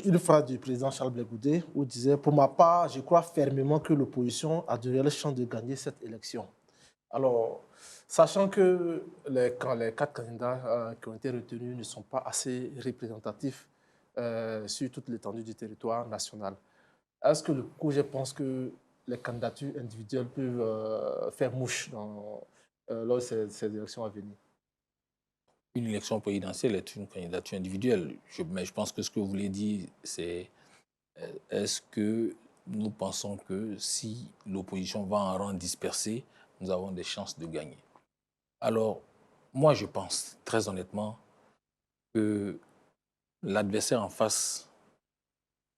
une phrase du président Charles Blé Goudé où il disait « Pour ma part, je crois fermement que l'opposition a de réelles chances de gagner cette élection. » Alors, sachant que les 4 candidats qui ont été retenus ne sont pas assez représentatifs sur toute l'étendue du territoire national, est-ce que le COJEP pense que les candidatures individuelles peuvent faire mouche lors de ces élections à venir? Une élection présidentielle est une candidature individuelle. Mais je pense que ce que vous voulez dire, c'est est-ce que nous pensons que si l'opposition va en rang dispersé, nous avons des chances de gagner? Alors, moi, je pense très honnêtement que l'adversaire en face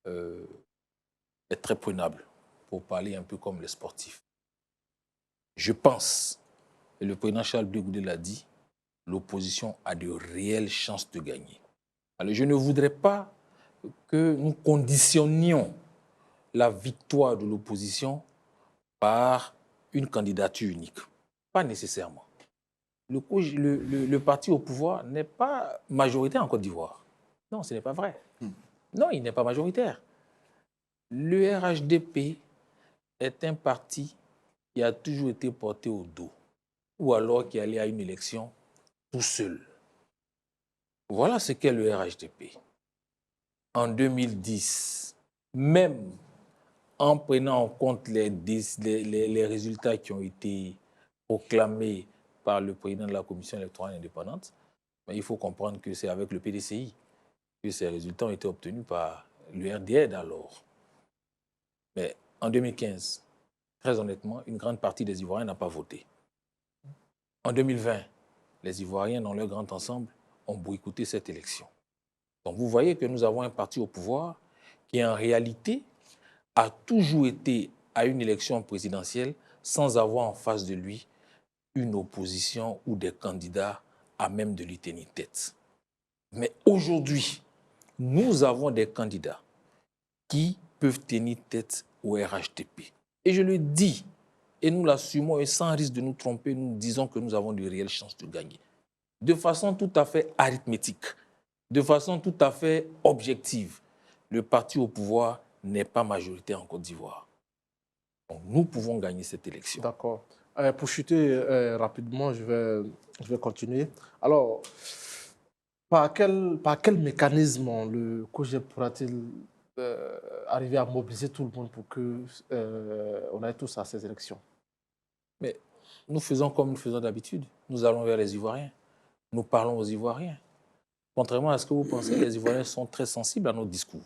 est très prenable, pour parler un peu comme les sportifs. Je pense, et le président Charles Blé Goudé l'a dit, l'opposition a de réelles chances de gagner. Alors, je ne voudrais pas que nous conditionnions la victoire de l'opposition par une candidature unique. Pas nécessairement. Le parti au pouvoir n'est pas majoritaire en Côte d'Ivoire. Non, ce n'est pas vrai. Non, il n'est pas majoritaire. Le RHDP est un parti qui a toujours été porté au dos, ou alors qui allait à une élection tout seul. Voilà ce qu'est le RHDP. En 2010, même en prenant en compte les résultats qui ont été proclamés par le président de la Commission électorale indépendante, mais il faut comprendre que c'est avec le PDCI que ces résultats ont été obtenus par le RDR alors. Mais En 2015, très honnêtement, une grande partie des Ivoiriens n'a pas voté. En 2020, les Ivoiriens, dans leur grand ensemble, ont boycotté cette élection. Donc vous voyez que nous avons un parti au pouvoir qui, en réalité, a toujours été à une élection présidentielle sans avoir en face de lui une opposition ou des candidats à même de lui tenir tête. Mais aujourd'hui, nous avons des candidats qui peuvent tenir tête au RHDP. Et je le dis, et nous l'assumons, et sans risque de nous tromper, nous disons que nous avons de réelles chances de gagner. De façon tout à fait arithmétique, de façon tout à fait objective, le parti au pouvoir n'est pas majoritaire en Côte d'Ivoire. Donc, nous pouvons gagner cette élection. D'accord. Pour chuter rapidement, je vais continuer. Alors, par quel mécanisme le COJEP pourra-t-il arriver à mobiliser tout le monde pour qu'on aille tous à ces élections? Mais nous faisons comme nous faisons d'habitude. Nous allons vers les Ivoiriens. Nous parlons aux Ivoiriens. Contrairement à ce que vous pensez, les Ivoiriens sont très sensibles à nos discours.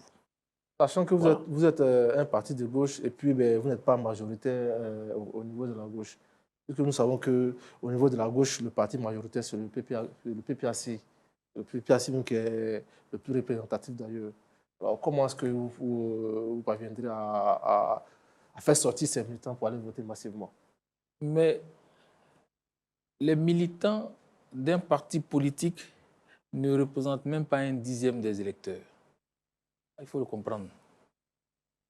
Sachant que Voilà. vous êtes un parti de gauche et puis vous n'êtes pas majoritaire au niveau de la gauche. Puisque nous savons qu'au niveau de la gauche, le parti majoritaire, c'est le PPAC. Le PPAC même qui est le plus représentatif d'ailleurs. Alors comment est-ce que vous parviendrez à faire sortir ces militants pour aller voter massivement? Mais les militants d'un parti politique ne représentent même pas un dixième des électeurs. Il faut le comprendre.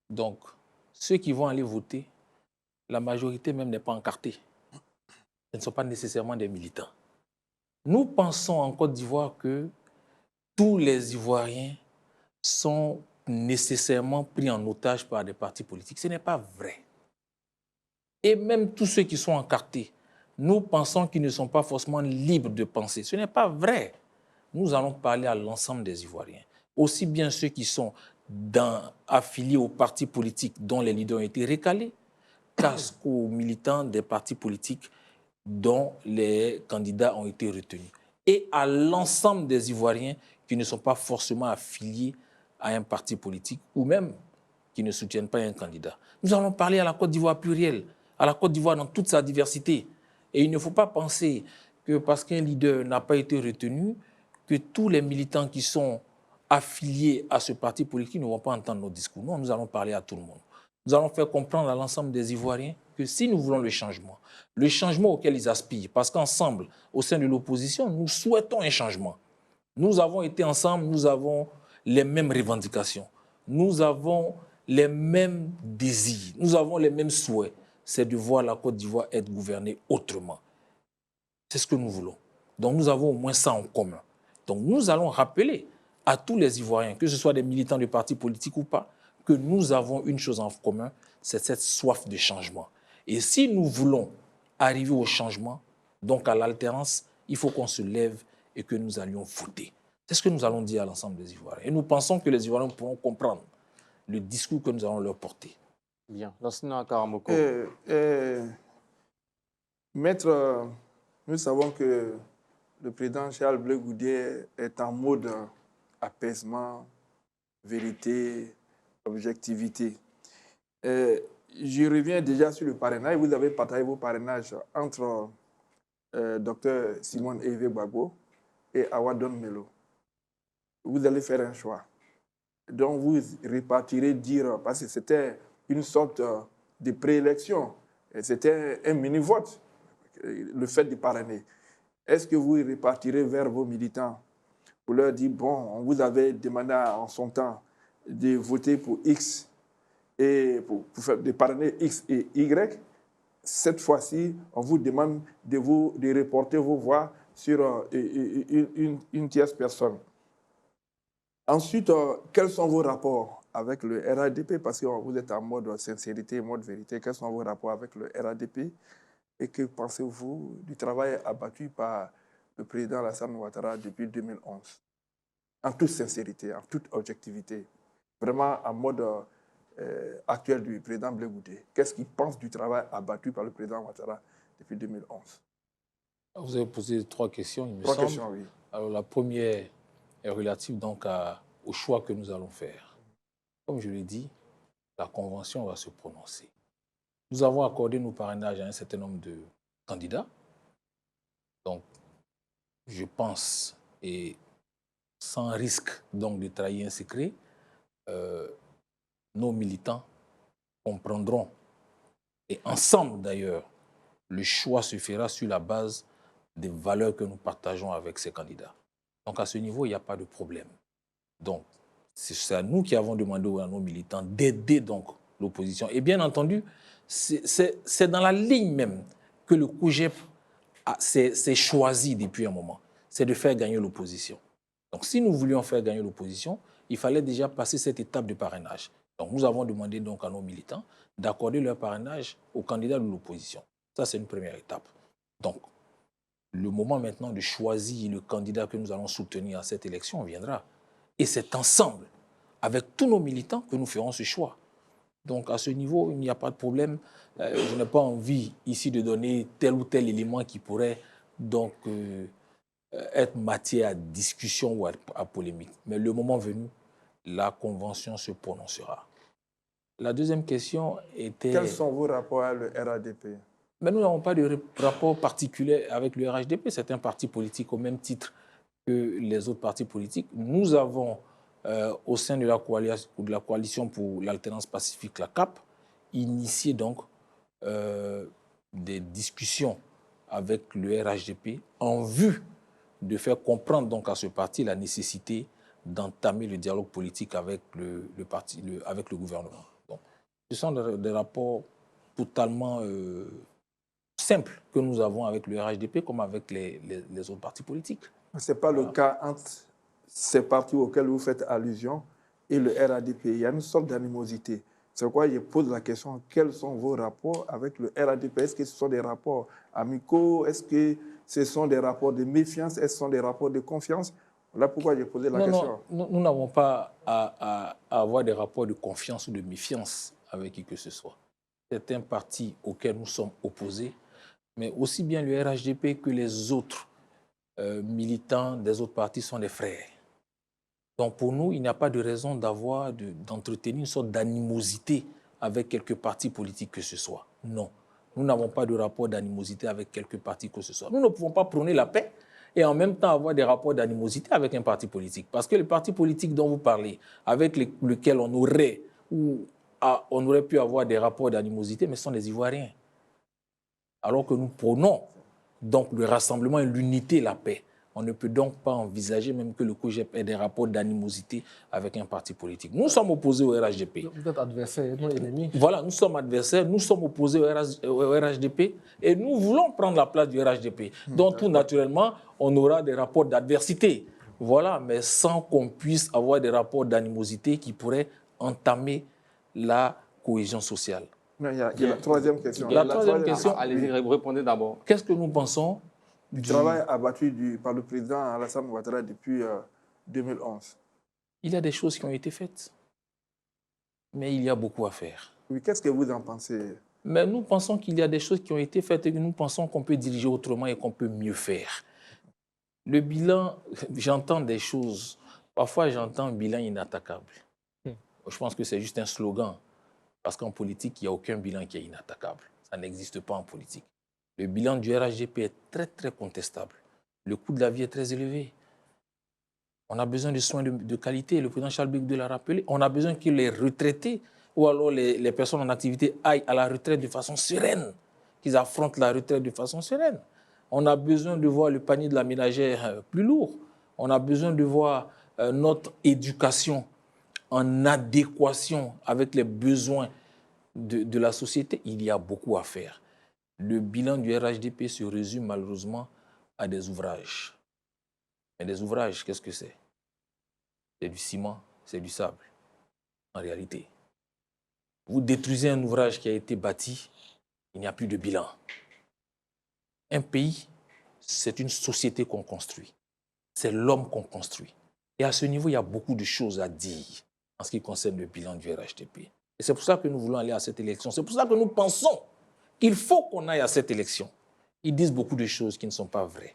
Donc, ceux qui vont aller voter, la majorité même n'est pas encartée. Ce ne sont pas nécessairement des militants. Nous pensons en Côte d'Ivoire que tous les Ivoiriens sont nécessairement pris en otage par des partis politiques. Ce n'est pas vrai. Et même tous ceux qui sont encartés, nous pensons qu'ils ne sont pas forcément libres de penser. Ce n'est pas vrai. Nous allons parler à l'ensemble des Ivoiriens, aussi bien ceux qui sont affiliés aux partis politiques dont les leaders ont été recalés, qu'aux militants des partis politiques dont les candidats ont été retenus. Et à l'ensemble des Ivoiriens qui ne sont pas forcément affiliés à un parti politique ou même qui ne soutiennent pas un candidat. Nous allons parler à la Côte d'Ivoire plurielle, à la Côte d'Ivoire dans toute sa diversité. Et il ne faut pas penser que parce qu'un leader n'a pas été retenu, que tous les militants qui sont affiliés à ce parti politique ne vont pas entendre nos discours. Non, nous allons parler à tout le monde. Nous allons faire comprendre à l'ensemble des Ivoiriens que si nous voulons le changement auquel ils aspirent, parce qu'ensemble, au sein de l'opposition, nous souhaitons un changement. Nous avons été ensemble, nous avons les mêmes revendications, nous avons les mêmes désirs, nous avons les mêmes souhaits. C'est de voir la Côte d'Ivoire être gouvernée autrement. C'est ce que nous voulons. Donc nous avons au moins ça en commun. Donc nous allons rappeler à tous les Ivoiriens, que ce soit des militants de partis politiques ou pas, que nous avons une chose en commun, c'est cette soif de changement. Et si nous voulons arriver au changement, donc à l'alternance, il faut qu'on se lève et que nous allions voter. C'est ce que nous allons dire à l'ensemble des Ivoiriens. Et nous pensons que les Ivoiriens pourront comprendre le discours que nous allons leur porter. Bien. Lansana Karamoko. Maître, nous savons que le président Charles Blé Goudé est en mode apaisement, vérité, objectivité. Je reviens déjà sur le parrainage. Vous avez partagé vos parrainages entre Dr Simone Hervé Gbagbo et Awadon Melo. Vous allez faire un choix. Donc vous répartirez dire, parce que c'était une sorte de préélection, c'était un mini-vote, le fait de parrainer. Est-ce que vous répartirez vers vos militants pour leur dire, bon, on vous avait demandé en son temps de voter pour X et de parrainer X et Y. Cette fois-ci, on vous demande de reporter vos voix sur une tierce personne. Ensuite, quels sont vos rapports avec le RADP? Parce que vous êtes en mode sincérité, mode vérité. Quels sont vos rapports avec le RADP? Et que pensez-vous du travail abattu par le président Alassane Ouattara depuis 2011? En toute sincérité, en toute objectivité. Vraiment en mode actuel du président Blé Goudé. Qu'est-ce qu'il pense du travail abattu par le président Ouattara depuis 2011? Vous avez posé 3 questions, il me semble. 3 questions, oui. Alors la première est relative donc au choix que nous allons faire. Comme je l'ai dit, la Convention va se prononcer. Nous avons accordé nos parrainages à un certain nombre de candidats. Donc, je pense, et sans risque donc de trahir un secret, nos militants comprendront, et ensemble d'ailleurs, le choix se fera sur la base des valeurs que nous partageons avec ces candidats. Donc à ce niveau, il n'y a pas de problème. Donc, c'est à nous qui avons demandé à nos militants d'aider donc l'opposition. Et bien entendu, c'est dans la ligne même que le COJEP s'est choisi depuis un moment. C'est de faire gagner l'opposition. Donc si nous voulions faire gagner l'opposition, il fallait déjà passer cette étape de parrainage. Donc nous avons demandé donc à nos militants d'accorder leur parrainage aux candidats de l'opposition. Ça, c'est une première étape. Donc, le moment maintenant de choisir le candidat que nous allons soutenir à cette élection viendra. Et c'est ensemble, avec tous nos militants, que nous ferons ce choix. Donc, à ce niveau, il n'y a pas de problème. Je n'ai pas envie ici de donner tel ou tel élément qui pourrait donc être matière à discussion ou à polémique. Mais le moment venu, la Convention se prononcera. La deuxième question était... Quels sont vos rapports avec le RHDP? Mais nous n'avons pas de rapport particulier avec le RHDP. C'est un parti politique au même titre que les autres partis politiques. Nous avons, au sein de la coalition pour l'alternance pacifique, la CAP, initié donc des discussions avec le RHDP en vue de faire comprendre donc à ce parti la nécessité d'entamer le dialogue politique avec avec le gouvernement. Donc, ce sont des rapports totalement simples que nous avons avec le RHDP comme avec les autres partis politiques. Ce n'est pas le cas entre ces partis auxquels vous faites allusion et le RHDP. Il y a une sorte d'animosité. C'est pourquoi je pose la question, quels sont vos rapports avec le RHDP? Est-ce que ce sont des rapports amicaux? Est-ce que ce sont des rapports de méfiance? Est-ce que ce sont des rapports de confiance? Voilà pourquoi j'ai posé la question. Non, nous n'avons pas à avoir des rapports de confiance ou de méfiance avec qui que ce soit. C'est un parti auquel nous sommes opposés, mais aussi bien le RHDP que les autres militants des autres partis sont des frères. Donc pour nous, il n'y a pas de raison d'entretenir une sorte d'animosité avec quelque parti politique que ce soit. Non, nous n'avons pas de rapport d'animosité avec quelque parti que ce soit. Nous ne pouvons pas prôner la paix et en même temps avoir des rapports d'animosité avec un parti politique. Parce que les partis politiques dont vous parlez, avec lesquels on aurait pu avoir des rapports d'animosité, mais ce sont des Ivoiriens. Alors que nous prônons donc le rassemblement et l'unité, la paix. On ne peut donc pas envisager même que le COJEP ait des rapports d'animosité avec un parti politique. Nous sommes opposés au RHDP. Vous êtes adversaires, non ennemis. Voilà, nous sommes adversaires, nous sommes opposés au RHDP et nous voulons prendre la place du RHDP. Donc tout naturellement, on aura des rapports d'adversité. Voilà, mais sans qu'on puisse avoir des rapports d'animosité qui pourraient entamer la cohésion sociale. Non, il y a la troisième question. La troisième question, allez-y, répondez d'abord. Qu'est-ce que nous pensons du travail abattu par le président Alassane Ouattara depuis 2011? Il y a des choses qui ont été faites, mais il y a beaucoup à faire. Oui, qu'est-ce que vous en pensez? Mais nous pensons qu'il y a des choses qui ont été faites et que nous pensons qu'on peut diriger autrement et qu'on peut mieux faire. Le bilan, j'entends des choses. Parfois, j'entends un bilan inattaquable. Je pense que c'est juste un slogan. Parce qu'en politique, il n'y a aucun bilan qui est inattaquable. Ça n'existe pas en politique. Le bilan du RHDP est très, très contestable. Le coût de la vie est très élevé. On a besoin de soins de qualité. Le président Charles Blegude l'a rappelé. On a besoin que les retraités ou alors les personnes en activité aillent à la retraite de façon sereine, qu'ils affrontent la retraite de façon sereine. On a besoin de voir le panier de la ménagère plus lourd. On a besoin de voir notre éducation en adéquation avec les besoins de la société. Il y a beaucoup à faire. Le bilan du RHDP se résume malheureusement à des ouvrages. Mais des ouvrages, qu'est-ce que c'est? C'est du ciment, c'est du sable, en réalité. Vous détruisez un ouvrage qui a été bâti, il n'y a plus de bilan. Un pays, c'est une société qu'on construit. C'est l'homme qu'on construit. Et à ce niveau, il y a beaucoup de choses à dire en ce qui concerne le bilan du RHDP. Et c'est pour ça que nous voulons aller à cette élection. C'est pour ça que nous pensons qu'il faut qu'on aille à cette élection. Ils disent beaucoup de choses qui ne sont pas vraies.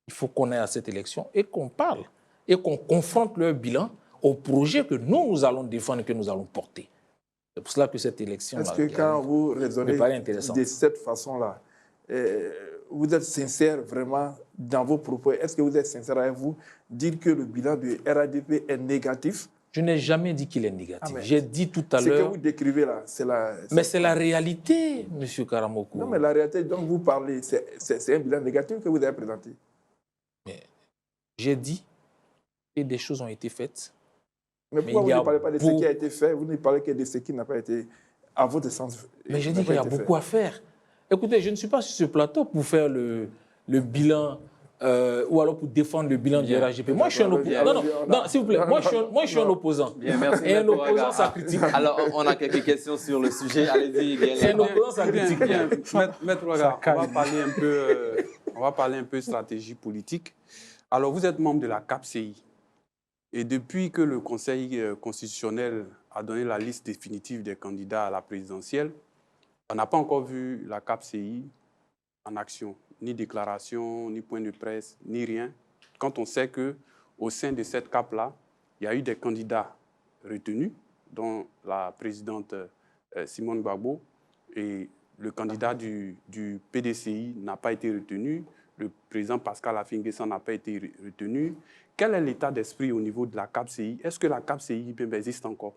Il faut qu'on aille à cette élection et qu'on parle et qu'on confronte leur bilan au projet que nous allons défendre et que nous allons porter. C'est pour cela que cette élection Est-ce que quand vous raisonnez me paraît intéressante. de cette façon-là, vous êtes sincère vraiment dans vos propos? Est-ce que vous êtes sincère avec vous, dire que le bilan du RADP est négatif? Je n'ai jamais dit qu'il est négatif. J'ai dit tout à Ce que l'heure... vous décrivez là, Mais c'est la réalité, M. Karamoko. Non, mais la réalité dont vous parlez, c'est un bilan négatif que vous avez présenté. Mais j'ai dit que des choses ont été faites. Mais pourquoi vous il y a ne parlez pas de ce qui a été fait? Vous ne parlez que de ce qui n'a pas été, à votre sens. Mais j'ai dit qu'il y a beaucoup à faire. Écoutez, je ne suis pas sur ce plateau pour faire le bilan ou alors pour défendre le bilan du RAGP. Moi, je suis un opposant. Non, s'il vous plaît, moi, je suis un opposant. Bien, merci. Et un opposant, ça critique. Alors, on a quelques questions sur le sujet. Allez-y, bien. Et un opposant, ça critique. Maître Ouaga, on va parler un peu stratégie politique. Alors, vous êtes membre de la CAPCI. Et depuis que le Conseil constitutionnel a donné la liste définitive des candidats à la présidentielle, on n'a pas encore vu la CAPCI en action. Ni déclaration, ni point de presse, ni rien. Quand on sait qu'au sein de cette CAP-là, il y a eu des candidats retenus, dont la présidente Simone Gbagbo, et le candidat du PDCI n'a pas été retenu, le président Pascal Affi-N'Guessan n'a pas été retenu. Quel est l'état d'esprit au niveau de la CAPCI? Est-ce que la CAPCI existe encore?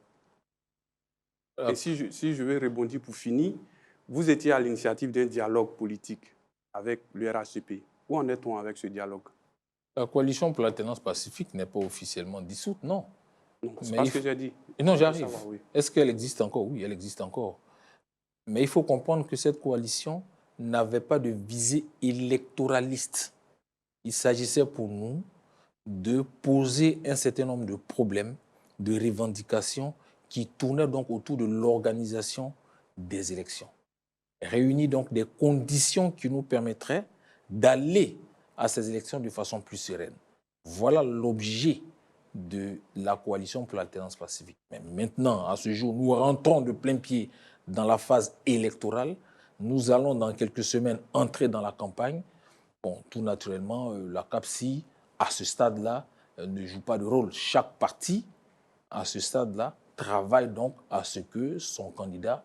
Et si je veux rebondir pour finir, vous étiez à l'initiative d'un dialogue politique avec le RHCP. Où en est-on avec ce dialogue? La coalition pour l'alternance pacifique n'est pas officiellement dissoute, non. Non, c'est pas ce que j'ai dit. Non, j'arrive. Oui. Est-ce qu'elle existe encore? Oui, elle existe encore. Mais il faut comprendre que cette coalition n'avait pas de visée électoraliste. Il s'agissait pour nous de poser un certain nombre de problèmes, de revendications qui tournaient donc autour de l'organisation des élections. Réunir donc des conditions qui nous permettraient d'aller à ces élections de façon plus sereine. Voilà l'objet de la coalition pour l'alternance pacifique. Mais maintenant, à ce jour, nous rentrons de plein pied dans la phase électorale. Nous allons dans quelques semaines entrer dans la campagne. Bon, tout naturellement, la CAPCI, à ce stade-là, ne joue pas de rôle. Chaque parti, à ce stade-là, travaille donc à ce que son candidat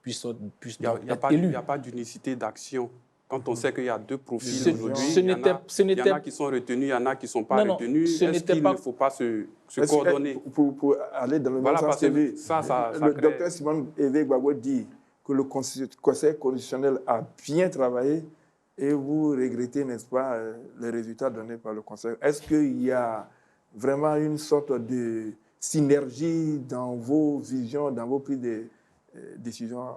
puisse être élu. Il n'y a pas d'unicité d'action. Quand on sait qu'il y a deux profils aujourd'hui, il y en a qui sont retenus, il y en a qui ne sont pas retenus. Est-ce qu'il ne faut pas se coordonner? Pour aller dans le même sens, le docteur Simone Gbagbo dit que le Conseil constitutionnel a bien travaillé et vous regrettez, n'est-ce pas, les résultats donnés par le Conseil. Est-ce qu'il y a vraiment une sorte de synergie dans vos visions, dans vos prises de décisions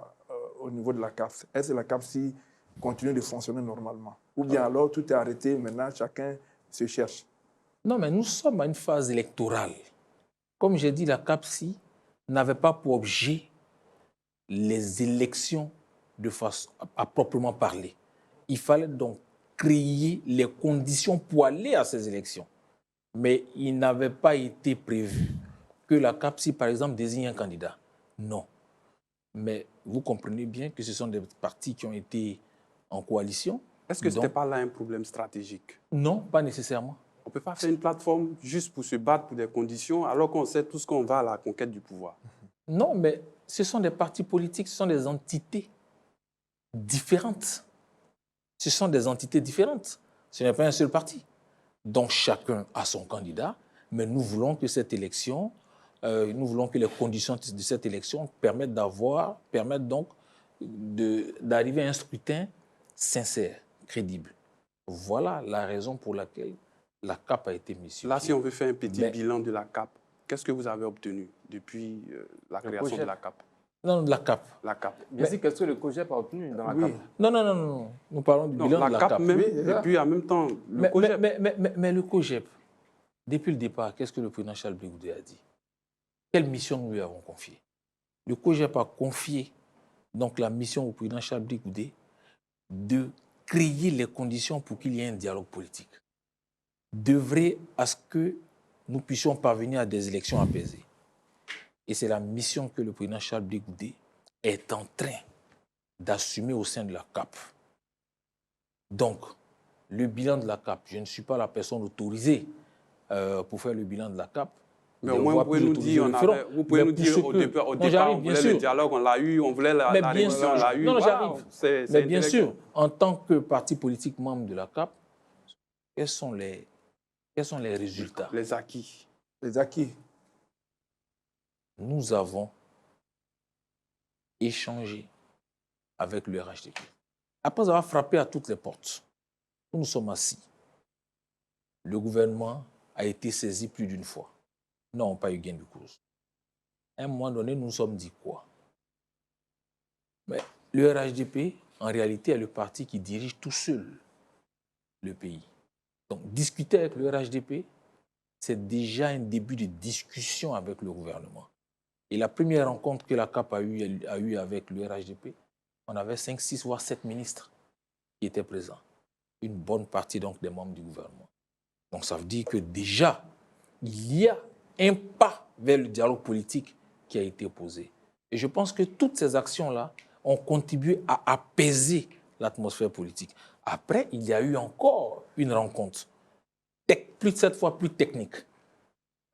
au niveau de la CAP? Est-ce que la CAPCI continue de fonctionner normalement? Ou bien alors tout est arrêté, maintenant chacun se cherche? Non, mais nous sommes à une phase électorale. Comme j'ai dit, la CAPCI n'avait pas pour objet les élections de façon à proprement parler. Il fallait donc créer les conditions pour aller à ces élections. Mais il n'avait pas été prévu que la CAPCI, par exemple, désigne un candidat. Non. Mais vous comprenez bien que ce sont des partis qui ont été en coalition. Est-ce que ce n'était pas là un problème stratégique? Non, pas nécessairement. On ne peut pas faire une plateforme juste pour se battre pour des conditions alors qu'on sait tous qu'on va à la conquête du pouvoir. Non, mais ce sont des partis politiques, ce sont des entités différentes. Ce sont des entités différentes. Ce n'est pas un seul parti. Donc chacun a son candidat, mais nous voulons que cette élection, nous voulons que les conditions de cette élection permettent donc d'arriver à un scrutin sincère, crédible. Voilà la raison pour laquelle la CAP a été mise sur Là, pied. si on veut faire un petit bilan de la CAP, qu'est-ce que vous avez obtenu depuis la création de la CAP? Non, de la CAP. La CAP. Bien sûr, qu'est-ce que le COGEP a obtenu dans la CAP? Non. Nous parlons du bilan de la CAP. Même, et puis en même temps, le COGEP. Mais le COGEP, depuis le départ, qu'est-ce que le président Charles Blé Goudé a dit? Quelle mission nous lui avons confiée? Le COGEP a confié donc la mission au président Charles Blé Goudé de créer les conditions pour qu'il y ait un dialogue politique, d'œuvrer à ce que nous puissions parvenir à des élections apaisées. Et c'est la mission que le président Charles Blé Goudé est en train d'assumer au sein de la CAP. Donc, le bilan de la CAP, je ne suis pas la personne autorisée pour faire le bilan de la CAP, Mais des au moins, voies vous pouvez plus nous autorisées dire, le feront. vous pouvez Mais nous pour dire ce au que- départ, Non, j'arrive, on bien voulait sûr. le dialogue, on l'a eu, on voulait la Mais bien réduction, on sûr. l'a eu. Non, non, Voilà, j'arrive. c'est Mais bien intéressant. sûr, en tant que parti politique membre de la CAP, quels sont les résultats? Les acquis. Les acquis. Nous avons échangé avec le RHDP. Après avoir frappé à toutes les portes, nous nous sommes assis. Le gouvernement a été saisi plus d'une fois. Nous n'avons pas eu gain de cause. À un moment donné, nous nous sommes dit quoi? Mais le RHDP, en réalité, est le parti qui dirige tout seul le pays. Donc, discuter avec le RHDP, c'est déjà un début de discussion avec le gouvernement. Et la première rencontre que la CAP a eue avec le RHDP, on avait 5, 6 voire 7 ministres qui étaient présents. Une bonne partie donc des membres du gouvernement. Donc ça veut dire que déjà, il y a un pas vers le dialogue politique qui a été posé. Et je pense que toutes ces actions-là ont contribué à apaiser l'atmosphère politique. Après, il y a eu encore une rencontre, cette fois plus technique,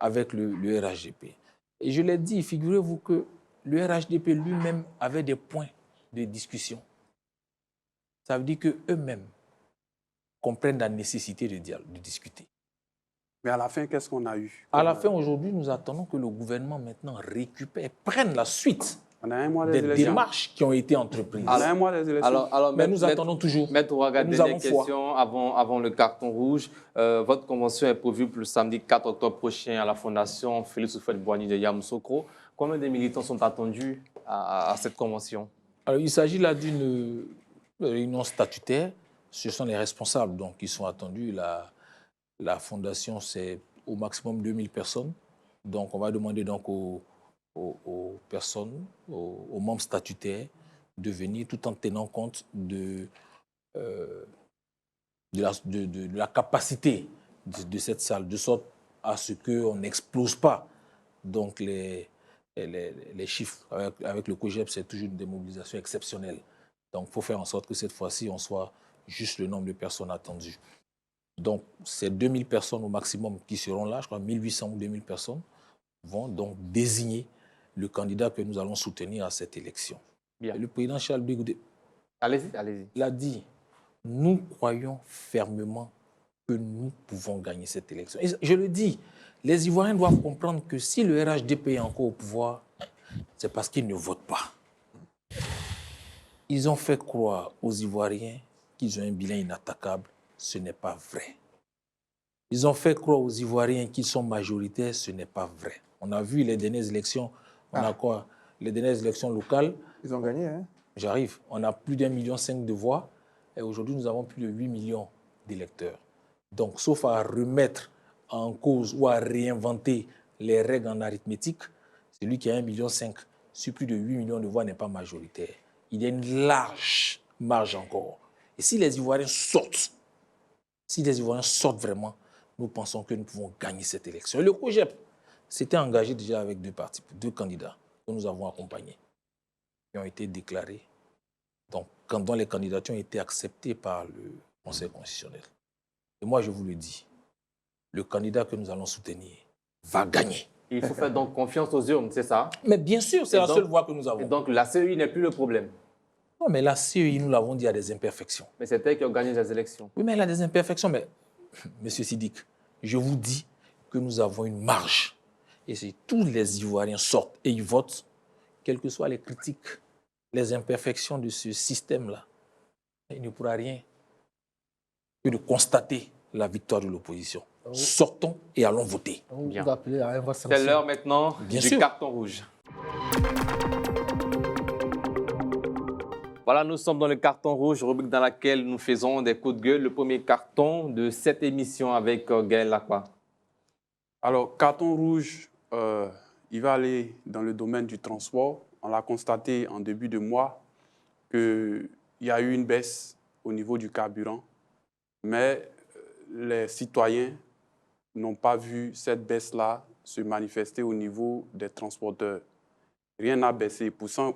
avec le RHDP. Et je l'ai dit, figurez-vous que le RHDP lui-même avait des points de discussion. Ça veut dire qu'eux-mêmes comprennent la nécessité de discuter. Mais à la fin, qu'est-ce qu'on a eu? À la fin, aujourd'hui, nous attendons que le gouvernement maintenant récupère, prenne la suite On a un mois des des élections. démarches qui ont été entreprises. On a un mois des élections. Alors, Mais nous attendons toujours. Maître Ouaga, Nous dernière avons foi. question avant le carton rouge. Votre convention est prévue pour le samedi 4 octobre prochain à la Fondation Félix Houphouët-Boigny de Yamoussoukro. Combien de militants sont attendus à cette convention? Alors, il s'agit là d'une réunion statutaire. Ce sont les responsables donc, qui sont attendus. La fondation, c'est au maximum 2000 personnes. Donc, on va demander donc aux personnes, aux membres statutaires, de venir tout en tenant compte de la capacité de cette salle, de sorte à ce qu'on n'explose pas donc les chiffres. Avec le COGEP, c'est toujours une démobilisation exceptionnelle. Donc, il faut faire en sorte que cette fois-ci, on soit juste le nombre de personnes attendues. Donc, c'est 2000 personnes au maximum qui seront là, je crois 1800 ou 2000 personnes vont donc désigner le candidat que nous allons soutenir à cette élection. Bien. Et le président Charles Blé Allez-y. l'a dit, nous croyons fermement que nous pouvons gagner cette élection. Et je le dis, les Ivoiriens doivent comprendre que si le RHDP est encore au pouvoir, c'est parce qu'ils ne votent pas. Ils ont fait croire aux Ivoiriens qu'ils ont un bilan inattaquable. Ce n'est pas vrai. Ils ont fait croire aux Ivoiriens qu'ils sont majoritaires. Ce n'est pas vrai. On a vu les dernières élections. On a quoi? Les dernières élections locales. Ils ont gagné, hein? J'arrive. On a plus d'1,5 million de voix. Et aujourd'hui, nous avons plus de 8 millions d'électeurs. Donc, sauf à remettre en cause ou à réinventer les règles en arithmétique, celui qui a 1,5 million sur plus de 8 millions de voix n'est pas majoritaire. Il y a une large marge encore. Et si les Ivoiriens sortent, vraiment, nous pensons que nous pouvons gagner cette élection. Et le COGEP s'était engagé déjà avec deux candidats que nous avons accompagnés, qui ont été déclarés. Donc, quand les candidatures ont été acceptées par le Conseil constitutionnel. Et moi, je vous le dis, le candidat que nous allons soutenir va gagner. Il faut faire donc confiance aux urnes, c'est ça? Mais bien sûr, c'est la seule voie que nous avons. Et donc, la CEI n'est plus le problème. Non, mais la CEI, nous l'avons dit, a des imperfections. Mais c'est elle qui organise les élections. Oui, mais elle a des imperfections. Mais, Monsieur Sidik, je vous dis que nous avons une marge. Et si tous les Ivoiriens sortent et ils votent, quelles que soient les critiques, les imperfections de ce système-là, il ne pourra rien que de constater la victoire de l'opposition. Sortons et allons voter. Bien. Vous appelez à un vote C'est sanction. l'heure maintenant Bien du sûr. carton rouge. Voilà, nous sommes dans le carton rouge, rubrique dans laquelle nous faisons des coups de gueule. Le premier carton de cette émission avec Gaël Lacroix. Alors, carton rouge, il va aller dans le domaine du transport. On l'a constaté en début de mois qu'il y a eu une baisse au niveau du carburant, mais les citoyens n'ont pas vu cette baisse-là se manifester au niveau des transporteurs. Rien n'a baissé. Pourtant,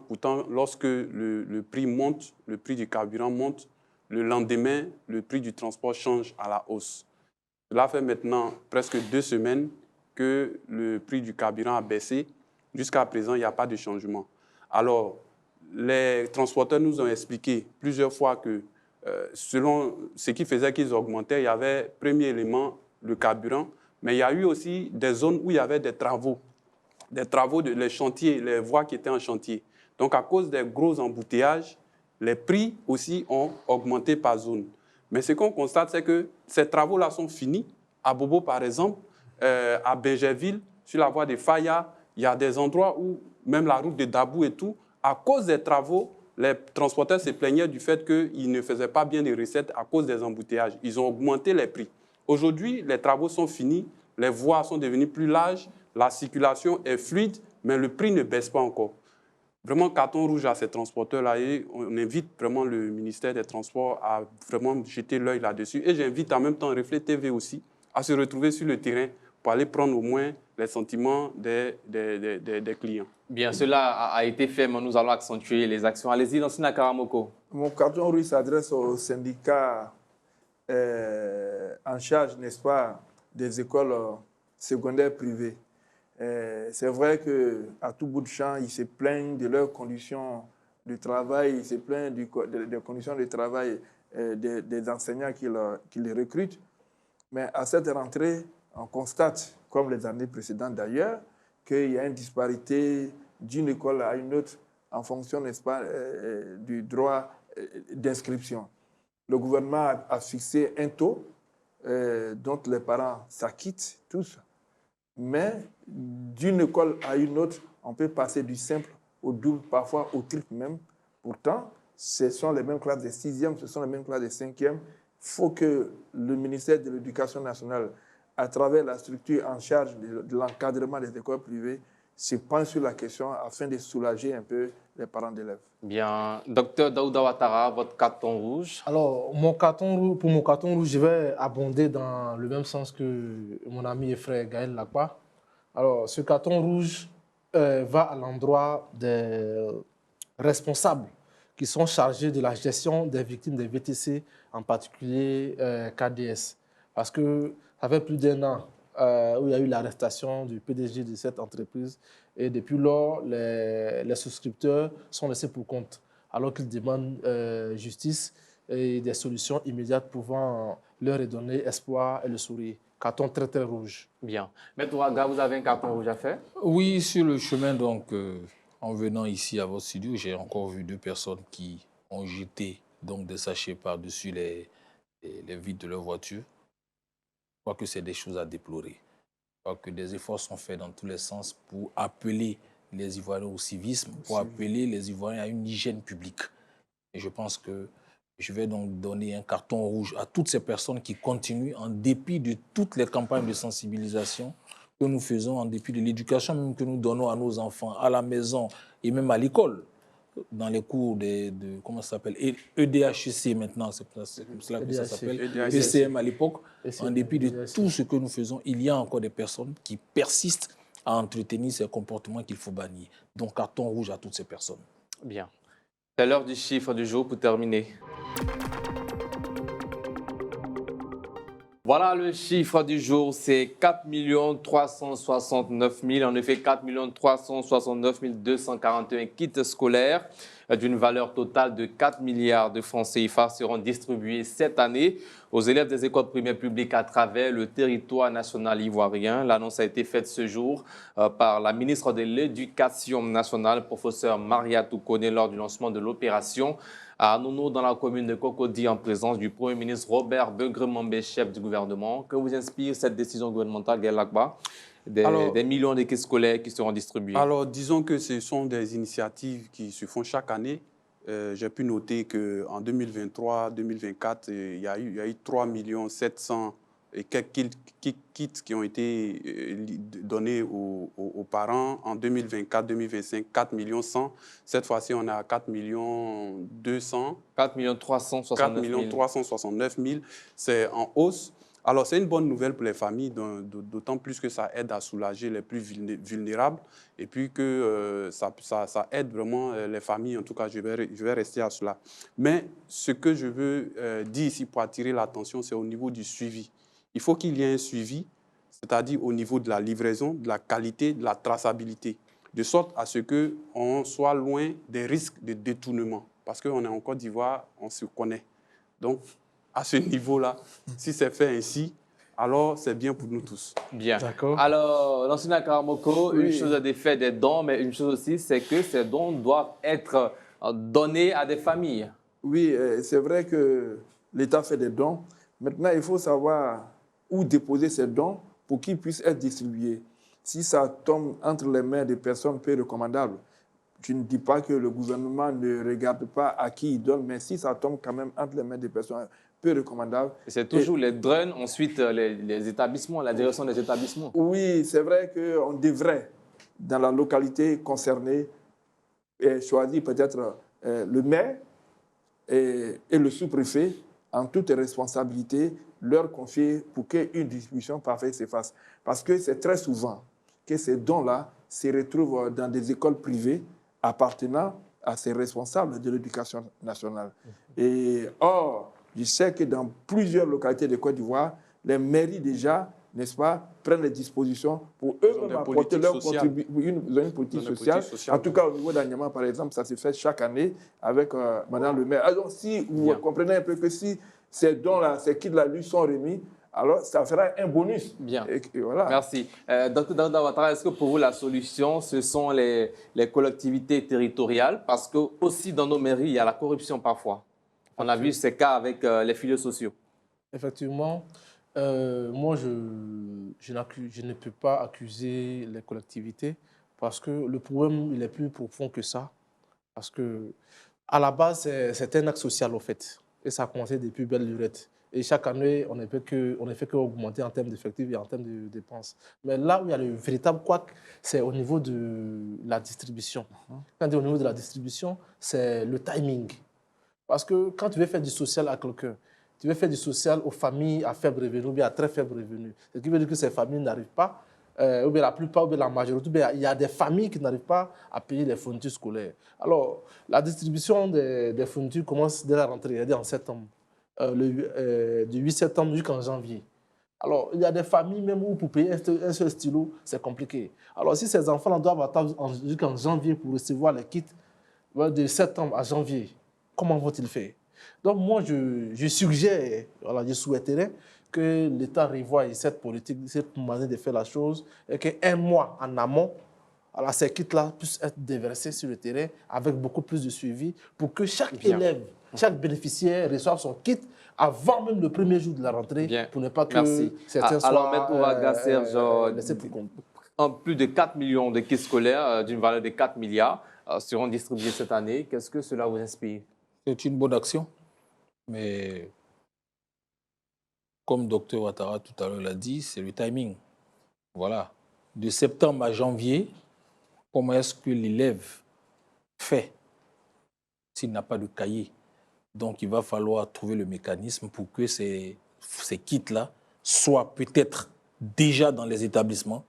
lorsque le prix monte, le prix du carburant monte, le lendemain, le prix du transport change à la hausse. Cela fait maintenant presque 2 semaines que le prix du carburant a baissé. Jusqu'à présent, il n'y a pas de changement. Alors, les transporteurs nous ont expliqué plusieurs fois que selon ce qui faisait qu'ils augmentaient, il y avait, premier élément, le carburant, mais il y a eu aussi des zones où il y avait des travaux, les chantiers, les voies qui étaient en chantier. Donc, à cause des gros embouteillages, les prix aussi ont augmenté par zone. Mais ce qu'on constate, c'est que ces travaux-là sont finis. À Bobo, par exemple, à Bégerville, sur la voie de Faya, il y a des endroits où, même la route de Dabou et tout, à cause des travaux, les transporteurs se plaignaient du fait qu'ils ne faisaient pas bien les recettes à cause des embouteillages. Ils ont augmenté les prix. Aujourd'hui, les travaux sont finis, les voies sont devenues plus larges, la circulation est fluide, mais le prix ne baisse pas encore. Vraiment, carton rouge à ces transporteurs-là et on invite vraiment le ministère des Transports à vraiment jeter l'œil là-dessus. Et j'invite en même temps Reflet TV aussi à se retrouver sur le terrain pour aller prendre au moins les sentiments des clients. Bien, cela a été fait, mais nous allons accentuer les actions. Allez-y, Nansina Karamoko. Mon carton rouge s'adresse aux syndicats en charge, n'est-ce pas, des écoles secondaires privées. C'est vrai qu'à tout bout de champ, ils se plaignent de leurs conditions de travail, ils se plaignent des conditions de travail des enseignants qui les recrutent. Mais à cette rentrée, on constate, comme les années précédentes d'ailleurs, qu'il y a une disparité d'une école à une autre en fonction, n'est-ce pas, du droit d'inscription. Le gouvernement a fixé un taux dont les parents s'acquittent tous, mais d'une école à une autre, on peut passer du simple au double, parfois au triple même. Pourtant, ce sont les mêmes classes de 6e, ce sont les mêmes classes de 5e. Il faut que le ministère de l'Éducation nationale, à travers la structure en charge de l'encadrement des écoles privées, se penche sur la question afin de soulager un peu les parents d'élèves. Bien. Docteur Daouda Ouattara, votre carton rouge. Alors, pour mon carton rouge, je vais abonder dans le même sens que mon ami et frère Gaël Lakpa. Alors, ce carton rouge va à l'endroit des responsables qui sont chargés de la gestion des victimes des VTC, en particulier KDS. Parce que ça fait plus d'1 an où il y a eu l'arrestation du PDG de cette entreprise. Et depuis lors, les souscripteurs sont laissés pour compte, alors qu'ils demandent justice et des solutions immédiates pouvant leur redonner espoir et le sourire. Carton très, très rouge. Bien. Maître Ouaga, vous avez un carton rouge à faire? Oui, sur le chemin, donc, en venant ici à votre studio, j'ai encore vu 2 personnes qui ont jeté donc, des sachets par-dessus les vitres de leur voiture. Je crois que c'est des choses à déplorer. Je crois que des efforts sont faits dans tous les sens pour appeler les Ivoiriens au civisme, pour appeler les Ivoiriens à une hygiène publique. Et je pense que je vais donc donner un carton rouge à toutes ces personnes qui continuent, en dépit de toutes les campagnes de sensibilisation que nous faisons, en dépit de l'éducation même que nous donnons à nos enfants, à la maison et même à l'école, dans les cours de comment ça s'appelle, EDHC maintenant, c'est comme cela que ça s'appelle, ECM à l'époque. En dépit de tout ce que nous faisons, il y a encore des personnes qui persistent à entretenir ces comportements qu'il faut bannir. Donc, carton rouge à toutes ces personnes. Bien. C'est l'heure du chiffre du jour pour terminer. Voilà le chiffre du jour, c'est 4 369 000, en effet 4 369 241 kits scolaires d'une valeur totale de 4 milliards de francs CFA seront distribués cette année aux élèves des écoles primaires publiques à travers le territoire national ivoirien. L'annonce a été faite ce jour par la ministre de l'Éducation nationale, professeur Maria Toukone, lors du lancement de l'opération à Anono, dans la commune de Cocody, en présence du Premier ministre Robert Begremambé, chef du gouvernement. Que vous inspire cette décision gouvernementale, Gaël Lakba, des millions de kits scolaires qui seront distribués? Alors, disons que ce sont des initiatives qui se font chaque année. J'ai pu noter qu'en 2023-2024, il y a eu 3 700 et quelques kits qui ont été donnés aux parents. En 2024-2025, 4 100 000. Cette fois-ci, on est à 4 200 369 000. C'est en hausse. Alors, c'est une bonne nouvelle pour les familles, d'autant plus que ça aide à soulager les plus vulnérables et puis que ça aide vraiment les familles. En tout cas, je vais rester à cela. Mais ce que je veux dire ici pour attirer l'attention, c'est au niveau du suivi. Il faut qu'il y ait un suivi. c'est-à-dire au niveau de la livraison, de la qualité, de la traçabilité, de sorte à ce qu'on soit loin des risques de détournement. Parce qu'on est en Côte d'Ivoire, on se connaît. Donc, à ce niveau-là, si c'est fait ainsi, alors c'est bien pour nous tous. Bien. D'accord. Alors, Lansina Karamoko, une chose est de faire des dons, mais une chose aussi, c'est que ces dons doivent être donnés à des familles. Oui, c'est vrai que l'État fait des dons. Maintenant, il faut savoir où déposer ces dons pour qu'ils puissent être distribués. Si ça tombe entre les mains des personnes peu recommandables, je ne dis pas que le gouvernement ne regarde pas à qui il donne, mais si ça tombe quand même entre les mains des personnes peu recommandables. C'est toujours les drones, ensuite les établissements, la direction des établissements. Oui, c'est vrai qu'on devrait, dans la localité concernée, choisir peut-être le maire et le sous-préfet, en toute responsabilité, leur confier pour qu'une distribution parfaite se fasse. Parce que c'est très souvent que ces dons-là se retrouvent dans des écoles privées appartenant à ces responsables de l'éducation nationale. Et or, je sais que dans plusieurs localités de Côte d'Ivoire, les mairies déjà, n'est-ce pas, prennent les dispositions pour eux-mêmes apporter leur contribution. Ils ont une politique sociale. En tout cas, au niveau d'Anyama, par exemple, ça se fait chaque année avec Madame le maire. Alors, si vous comprenez un peu que si ces dons-là, ces kits-là lui sont remis, alors ça fera un bonus. Bien. Et voilà. Merci. Dr Daouda Ouattara, est-ce que pour vous, la solution, ce sont les collectivités territoriales? Parce que aussi dans nos mairies, il y a la corruption parfois. On a vu ces cas avec les filets sociaux. Effectivement, moi, je ne peux pas accuser les collectivités parce que le problème, il est plus profond que ça. Parce que, à la base, c'est un acte social, au fait. Et ça a commencé depuis belle lurette. Et chaque année, on ne fait qu'augmenter en termes d'effectifs et en termes de dépenses. Mais là où il y a le véritable couac, c'est au niveau de la distribution. Quand on dit au niveau de la distribution, c'est le timing. Parce que quand tu veux faire du social à quelqu'un, tu veux faire du social aux familles à faible revenu ou bien à très faible revenu. Ce qui veut dire que ces familles n'arrivent pas, ou bien la plupart, ou bien la majorité, il y a des familles qui n'arrivent pas à payer les fournitures scolaires. Alors, la distribution des fournitures commence dès la rentrée, c'est-à-dire en septembre, du 8 septembre jusqu'en janvier. Alors, il y a des familles même où pour payer un seul stylo, c'est compliqué. Alors, si ces enfants doivent attendre jusqu'en janvier pour recevoir les kits, de septembre à janvier, comment vont-ils faire? Donc moi, je suggère, voilà, je souhaiterais que l'État revoie cette politique, cette manière de faire la chose, et qu'un mois en amont, alors ces kits-là puissent être déversés sur le terrain avec beaucoup plus de suivi pour que chaque élève, chaque bénéficiaire reçoive son kit avant même le premier jour de la rentrée, pour ne pas que certains soient... Alors, Maître Ouaga Serge, plus de 4 millions de kits scolaires d'une valeur de 4 milliards seront distribués cette année. Qu'est-ce que cela vous inspire? C'est une bonne action, mais comme Dr Ouattara tout à l'heure l'a dit, c'est le timing. Voilà. De septembre à janvier, comment est-ce que l'élève fait s'il n'a pas de cahier? Donc, il va falloir trouver le mécanisme pour que ces kits-là soient peut-être déjà dans les établissements,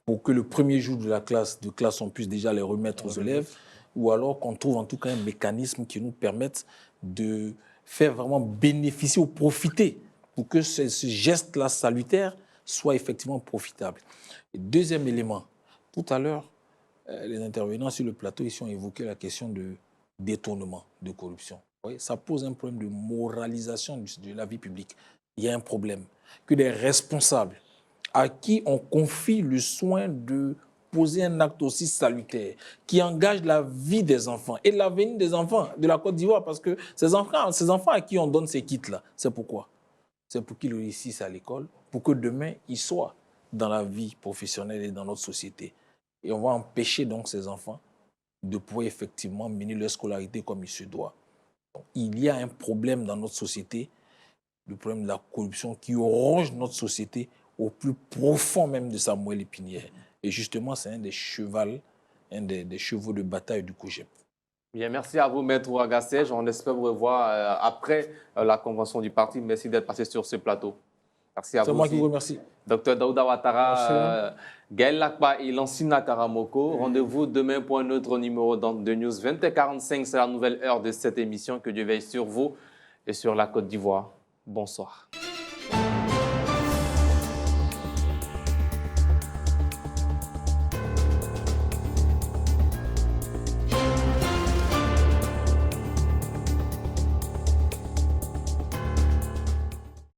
pour que le premier jour de la classe, on puisse déjà les remettre aux élèves, ou alors qu'on trouve en tout cas un mécanisme qui nous permette de faire vraiment bénéficier ou profiter pour que ce geste-là salutaire soit effectivement profitable. Et deuxième élément, tout à l'heure, les intervenants sur le plateau ici ont évoqué la question de détournement, de corruption. Oui, ça pose un problème de moralisation de la vie publique. Il y a un problème que des responsables à qui on confie le soin de poser un acte aussi salutaire, qui engage la vie des enfants et l'avenir des enfants de la Côte d'Ivoire, parce que ces enfants à qui on donne ces kits-là, c'est pourquoi? C'est pour qu'ils réussissent à l'école, pour que demain, ils soient dans la vie professionnelle et dans notre société. Et on va empêcher donc ces enfants de pouvoir effectivement mener leur scolarité comme il se doit. Donc, il y a un problème dans notre société, le problème de la corruption qui ronge notre société au plus profond même de sa moelle épinière. Et justement, c'est un des chevaux de bataille du COGEP. Bien, merci à vous, Maître Ouaga Serge. On espère vous revoir après la convention du parti. Merci d'être passé sur ce plateau. Merci à vous. C'est moi aussi. qui vous remercie. Dr Daouda Ouattara, Gaël Lakpa et Lansina Karamoko. Rendez-vous demain pour un autre numéro de News 20h45. C'est la nouvelle heure de cette émission. Que Dieu veille sur vous et sur la Côte d'Ivoire. Bonsoir.